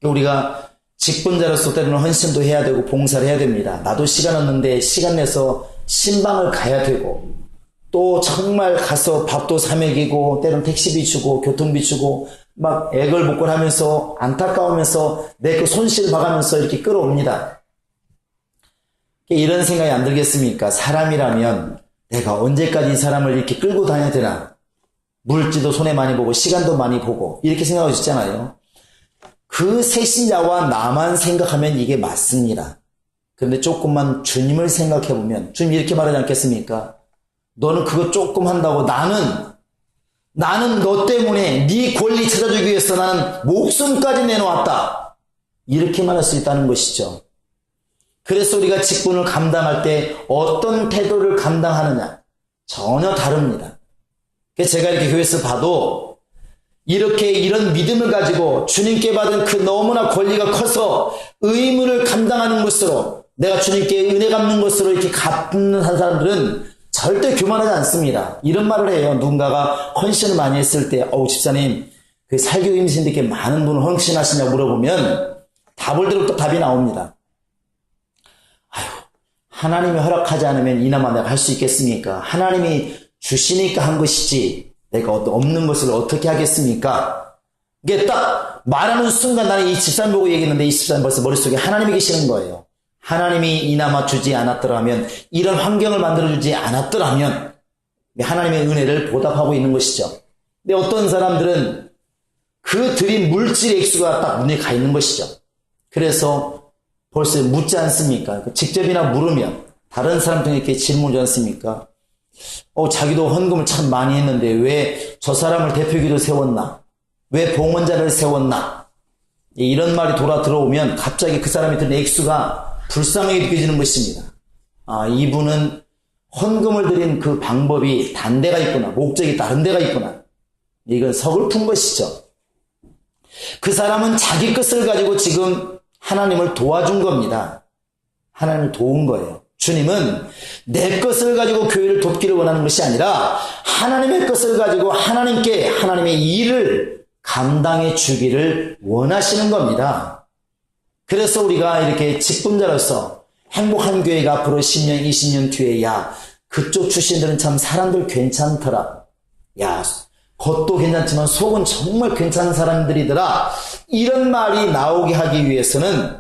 우리가 직분자로서 때로는 헌신도 해야 되고 봉사를 해야 됩니다. 나도 시간 없는데 시간 내서 신방을 가야 되고, 또 정말 가서 밥도 사 먹이고 때로는 택시비 주고 교통비 주고 막 애걸복걸하면서 안타까우면서 내 그 손실 봐가면서 이렇게 끌어옵니다. 이런 생각이 안 들겠습니까? 사람이라면 내가 언제까지 이 사람을 이렇게 끌고 다녀야 되나? 물질도 손에 많이 보고 시간도 많이 보고 이렇게 생각하고 있잖아요. 그 새신자와 나만 생각하면 이게 맞습니다. 그런데 조금만 주님을 생각해보면 주님 이렇게 말하지 않겠습니까? 너는 그거 조금 한다고 나는 너 때문에 네 권리 찾아주기 위해서 나는 목숨까지 내놓았다. 이렇게 말할 수 있다는 것이죠. 그래서 우리가 직분을 감당할 때 어떤 태도를 감당하느냐 전혀 다릅니다. 그래서 제가 이렇게 교회에서 봐도 이렇게 이런 믿음을 가지고 주님께 받은 그 너무나 권리가 커서 의무를 감당하는 것으로, 내가 주님께 은혜 갚는 것으로 이렇게 갚는 한 사람들은 절대 교만하지 않습니다. 이런 말을 해요. 누군가가 헌신을 많이 했을 때, 집사님, 그 살교임신데 이렇게 많은 분을 헌신하시냐고 물어보면 답을 들을 또 답이 나옵니다. 하나님이 허락하지 않으면 이나마 내가 할 수 있겠습니까? 하나님이 주시니까 한 것이지 내가 없는 것을 어떻게 하겠습니까? 이게 딱 말하는 순간 나는 이 집사님 보고 얘기했는데 이 집사님 벌써 머릿속에 하나님이 계시는 거예요. 하나님이 이나마 주지 않았더라면, 이런 환경을 만들어주지 않았더라면 하나님의 은혜를 보답하고 있는 것이죠. 근데 어떤 사람들은 그 드린 물질의 액수가 딱 눈에 가 있는 것이죠. 그래서 벌써 묻지 않습니까? 직접이나 물으면 다른 사람들에게 이렇게 질문하지 않습니까? 자기도 헌금을 참 많이 했는데 왜 저 사람을 대표기도 세웠나? 왜 봉헌자를 세웠나? 이런 말이 돌아 들어오면 갑자기 그 사람이 드는 액수가 불쌍하게 느껴지는 것입니다. 이분은 헌금을 드린 그 방법이 단 데가 있구나. 목적이 다른 데가 있구나. 이건 서글픈 것이죠. 그 사람은 자기 것을 가지고 지금 하나님을 도와준 겁니다. 하나님을 도운 거예요. 주님은 내 것을 가지고 교회를 돕기를 원하는 것이 아니라 하나님의 것을 가지고 하나님께 하나님의 일을 감당해 주기를 원하시는 겁니다. 그래서 우리가 이렇게 직분자로서 행복한 교회가 앞으로 10년, 20년 뒤에 그쪽 출신들은 참 사람들 괜찮더라. 겉도 괜찮지만 속은 정말 괜찮은 사람들이더라. 이런 말이 나오게 하기 위해서는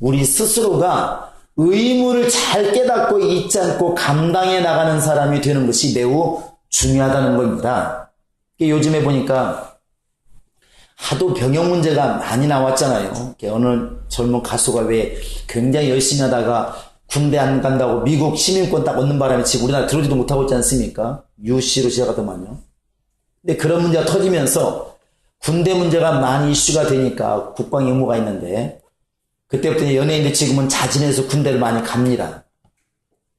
우리 스스로가 의무를 잘 깨닫고 잊지 않고 감당해 나가는 사람이 되는 것이 매우 중요하다는 겁니다. 요즘에 보니까 하도 병역 문제가 많이 나왔잖아요. 어느 젊은 가수가 왜 굉장히 열심히 하다가 군대 안 간다고 미국 시민권 딱 얻는 바람에 지금 우리나라 들어오지도 못하고 있지 않습니까? 유씨로 시작하더만요. 근데 그런 문제가 터지면서 군대 문제가 많이 이슈가 되니까 국방 의무가 있는데 그때부터 연예인들 지금은 자진해서 군대를 많이 갑니다.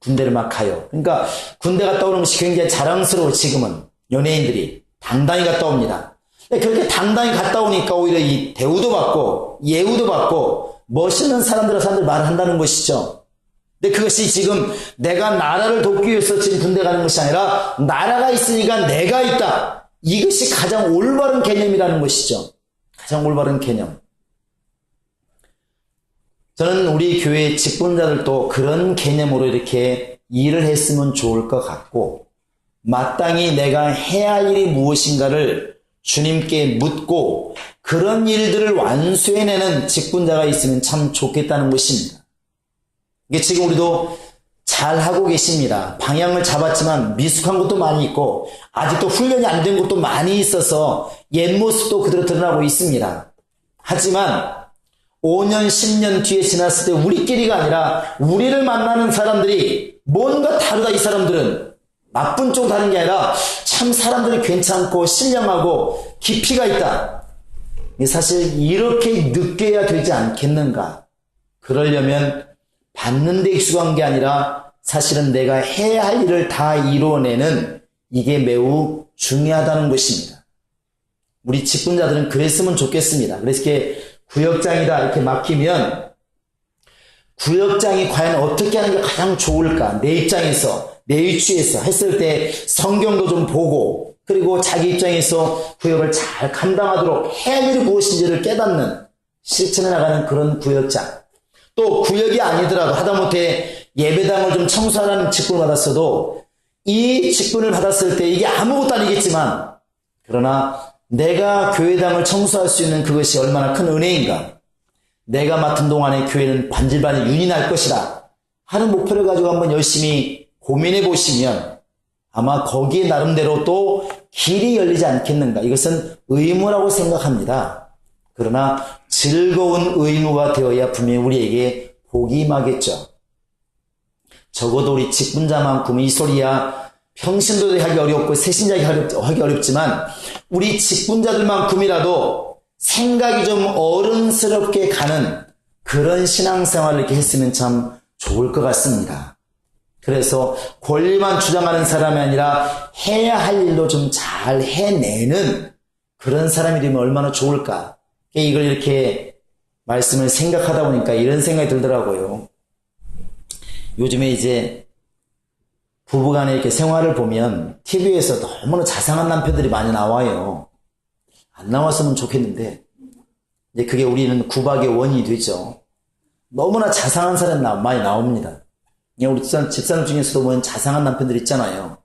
군대를 막 가요. 그러니까 군대 갔다 오는 것이 굉장히 자랑스러워. 지금은 연예인들이 당당히 갔다 옵니다. 그렇게 당당히 갔다 오니까 오히려 이 대우도 받고 예우도 받고 멋있는 사람들 말을 한다는 것이죠. 근데 그것이 지금 내가 나라를 돕기 위해서 지금 군대 가는 것이 아니라 나라가 있으니까 내가 있다. 이것이 가장 올바른 개념이라는 것이죠. 가장 올바른 개념. 저는 우리 교회 직분자들도 그런 개념으로 이렇게 일을 했으면 좋을 것 같고, 마땅히 내가 해야 할 일이 무엇인가를 주님께 묻고 그런 일들을 완수해내는 직분자가 있으면 참 좋겠다는 것입니다. 이게 지금 우리도 잘 하고 계십니다. 방향을 잡았지만 미숙한 것도 많이 있고 아직도 훈련이 안 된 것도 많이 있어서 옛 모습도 그대로 드러나고 있습니다. 하지만 5년, 10년 뒤에 지났을 때 우리끼리가 아니라 우리를 만나는 사람들이 뭔가 다르다. 이 사람들은 나쁜 쪽 다른 게 아니라 참 사람들이 괜찮고 신령하고 깊이가 있다. 사실 이렇게 느껴야 되지 않겠는가. 그러려면 받는 데 익숙한 게 아니라 사실은 내가 해야 할 일을 다 이루어내는 이게 매우 중요하다는 것입니다. 우리 직분자들은 그랬으면 좋겠습니다. 그래서 이렇게 구역장이다 이렇게 막히면 구역장이 과연 어떻게 하는 게 가장 좋을까? 내 입장에서, 내 위치에서 했을 때 성경도 좀 보고 그리고 자기 입장에서 구역을 잘 감당하도록 해야 할 일이 무엇인지를 깨닫는, 실천해 나가는 그런 구역장. 또 구역이 아니더라도 하다못해 예배당을 좀 청소하라는 직분을 받았어도 이 직분을 받았을 때 이게 아무것도 아니겠지만 그러나 내가 교회당을 청소할 수 있는 그것이 얼마나 큰 은혜인가. 내가 맡은 동안에 교회는 반질반질 윤이 날 것이다 하는 목표를 가지고 한번 열심히 고민해 보시면 아마 거기에 나름대로 또 길이 열리지 않겠는가. 이것은 의무라고 생각합니다. 그러나 즐거운 의무가 되어야 분명히 우리에게 복이 임하겠죠. 적어도 우리 직분자만큼은 이 소리야 평신도들이 하기 어렵고 새신자에게 하기 어렵지만 우리 직분자들만큼이라도 생각이 좀 어른스럽게 가는 그런 신앙생활을 이렇게 했으면 참 좋을 것 같습니다. 그래서 권리만 주장하는 사람이 아니라 해야 할 일도 좀 잘 해내는 그런 사람이 되면 얼마나 좋을까. 이걸 이렇게 말씀을 생각하다 보니까 이런 생각이 들더라고요. 요즘에 이제 부부간에 이렇게 생활을 보면 TV에서 너무나 자상한 남편들이 많이 나와요. 안 나왔으면 좋겠는데 이제 그게 우리는 구박의 원인이 되죠. 너무나 자상한 사람이 많이 나옵니다. 우리 집사람 중에서도 보면 자상한 남편들 있잖아요.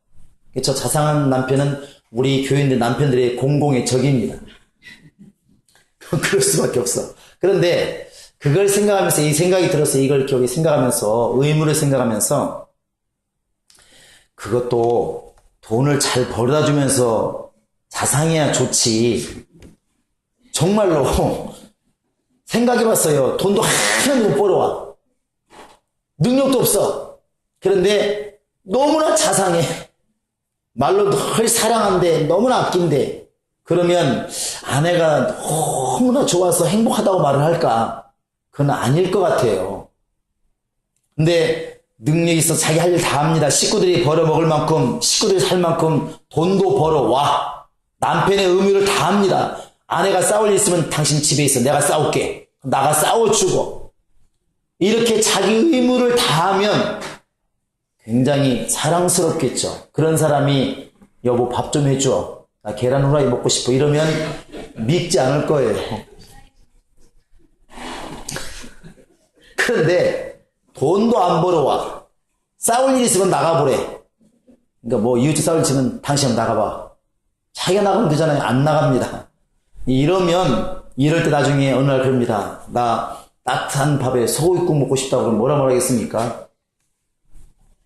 저 자상한 남편은 우리 교인들 남편들의 공공의 적입니다. 그럴 수밖에 없어. 그런데 그걸 생각하면서 이 생각이 들어서 이걸 이렇게 생각하면서 의무를 생각하면서 그것도 돈을 잘 벌어다 주면서 자상해야 좋지. 정말로 생각해봤어요. 돈도 하나도 못 벌어와. 능력도 없어. 그런데 너무나 자상해. 말로 늘 사랑한대. 너무나 아낀대. 그러면 아내가 너무나 좋아서 행복하다고 말을 할까? 그건 아닐 것 같아요. 근데 능력이 있어 자기 할 일 다 합니다. 식구들이 벌어먹을 만큼, 식구들이 살 만큼 돈도 벌어와. 남편의 의무를 다 합니다. 아내가 싸울 일 있으면 당신 집에 있어. 내가 싸울게. 나가 싸워주고. 이렇게 자기 의무를 다 하면 굉장히 사랑스럽겠죠. 그런 사람이 여보 밥 좀 해줘. 나 계란 후라이 먹고 싶어. 이러면 믿지 않을 거예요. 그런데 돈도 안 벌어와. 싸울 일 있으면 나가보래. 그러니까 뭐 이웃집 싸울 일 있으면 당신 나가봐. 자기가 나가면 되잖아요. 안 나갑니다. 이럴 때 나중에 어느 날 그럽니다. 나 따뜻한 밥에 소고기국 먹고 싶다고 그러면 뭐라 말하겠습니까?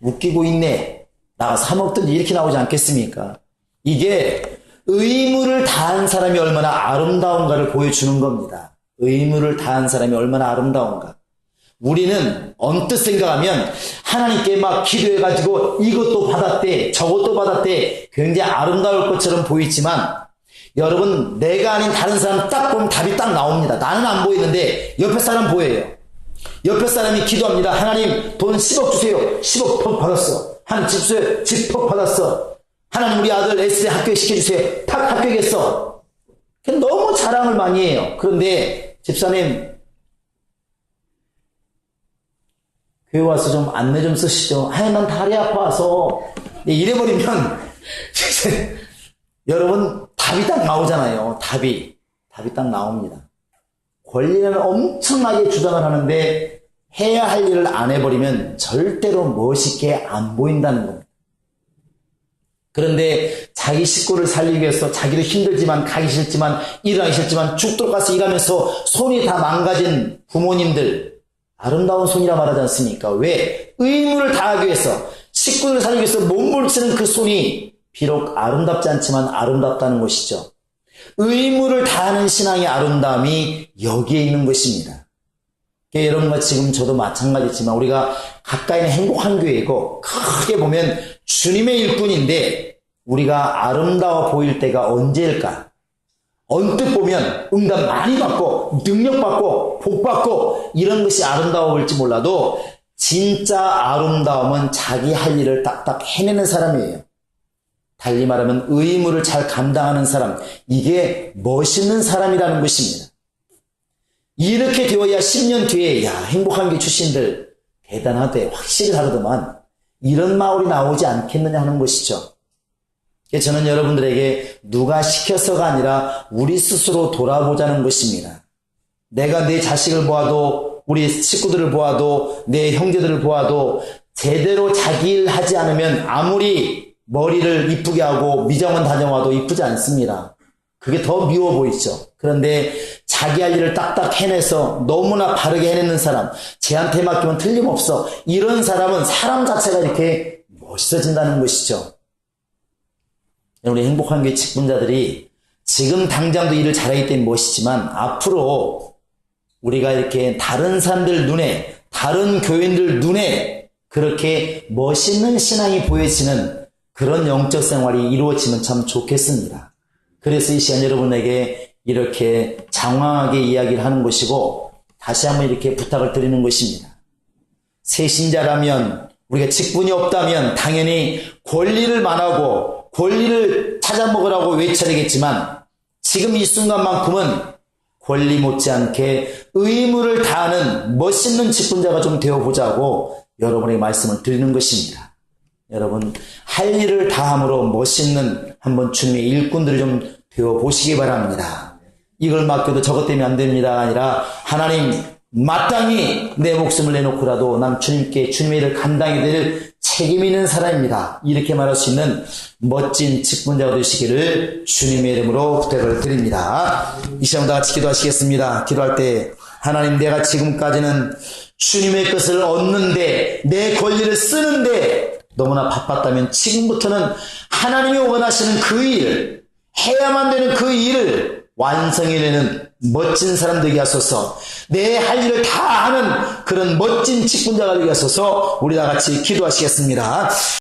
웃기고 있네. 나가 사 먹든지 이렇게 나오지 않겠습니까? 이게 의무를 다한 사람이 얼마나 아름다운가를 보여주는 겁니다. 의무를 다한 사람이 얼마나 아름다운가. 우리는 언뜻 생각하면 하나님께 막 기도해가지고 이것도 받았대, 저것도 받았대, 굉장히 아름다울 것처럼 보이지만 여러분, 내가 아닌 다른 사람 딱 보면 답이 딱 나옵니다. 나는 안 보이는데 옆에 사람 보여요. 옆에 사람이 기도합니다. 하나님 돈 10억 주세요. 10억 퍽 받았어. 하나님 집 주세요. 집 퍽 받았어. 하나님 우리 아들 S대 학교에 시켜주세요. 탁 합격했어. 너무 자랑을 많이 해요. 그런데 집사님 교회 와서 좀 안내 좀 쓰시죠. 난 다리 아파서. 이래버리면 여러분 답이 딱 나오잖아요. 답이 딱 나옵니다. 권리는 엄청나게 주장을 하는데 해야 할 일을 안 해버리면 절대로 멋있게 안 보인다는 겁니다. 그런데 자기 식구를 살리기 위해서 자기도 힘들지만 가기 싫지만 일하기 싫지만 죽도록 가서 일하면서 손이 다 망가진 부모님들, 아름다운 손이라 말하지 않습니까? 왜? 의무를 다하기 위해서 식구를 살리기 위해서 몸부림치는 그 손이 비록 아름답지 않지만 아름답다는 것이죠. 의무를 다하는 신앙의 아름다움이 여기에 있는 것입니다. 여러분과 지금 저도 마찬가지지만 우리가 가까이 있는 행복한 교회이고 크게 보면 주님의 일꾼인데 우리가 아름다워 보일 때가 언제일까? 언뜻 보면 응답 많이 받고 능력 받고 복 받고 이런 것이 아름다워 보일지 몰라도 진짜 아름다움은 자기 할 일을 딱딱 해내는 사람이에요. 달리 말하면 의무를 잘 감당하는 사람, 이게 멋있는 사람이라는 것입니다. 이렇게 되어야 10년 뒤에 행복한 게 출신들 대단하대, 확실히 다르더만 이런 마을이 나오지 않겠느냐 하는 것이죠. 저는 여러분들에게 누가 시켜서가 아니라 우리 스스로 돌아보자는 것입니다. 내가 내 자식을 보아도 우리 식구들을 보아도 내 형제들을 보아도 제대로 자기 일 하지 않으면 아무리 머리를 이쁘게 하고 미장원 다녀와도 이쁘지 않습니다. 그게 더 미워 보이죠. 그런데 자기 할 일을 딱딱 해내서 너무나 바르게 해내는 사람, 쟤한테 맡기면 틀림없어. 이런 사람은 사람 자체가 이렇게 멋있어진다는 것이죠. 우리 행복한 교회 직분자들이 지금 당장도 일을 잘하기 때문에 멋있지만 앞으로 우리가 이렇게 다른 사람들 눈에, 다른 교인들 눈에 그렇게 멋있는 신앙이 보여지는 그런 영적 생활이 이루어지면 참 좋겠습니다. 그래서 이 시간 여러분에게 이렇게 장황하게 이야기를 하는 것이고 다시 한번 이렇게 부탁을 드리는 것입니다. 새신자라면 우리가 직분이 없다면 당연히 권리를 말하고 권리를 찾아먹으라고 외쳐야 되겠지만 지금 이 순간만큼은 권리 못지않게 의무를 다하는 멋있는 직분자가 좀 되어보자고 여러분에게 말씀을 드리는 것입니다. 여러분 할 일을 다함으로 멋있는 한번 주님의 일꾼들을 좀 되어보시기 바랍니다. 이걸 맡겨도 저것 때문에 안 됩니다가 아니라 하나님 마땅히 내 목숨을 내놓고라도 난 주님께 주님의 일을 감당해야 될 책임 있는 사람입니다. 이렇게 말할 수 있는 멋진 직분자가 되시기를 주님의 이름으로 부탁을 드립니다. 이 시간 다 같이 기도하시겠습니다. 기도할 때 하나님 내가 지금까지는 주님의 것을 얻는데 내 권리를 쓰는데 너무나 바빴다면 지금부터는 하나님이 원하시는 그 일을 해야만 되는 그 일을 완성해내는 멋진 사람 되게 하소서. 내 할 일을 다 하는 그런 멋진 직분자가 되게 하소서. 우리 다 같이 기도하시겠습니다.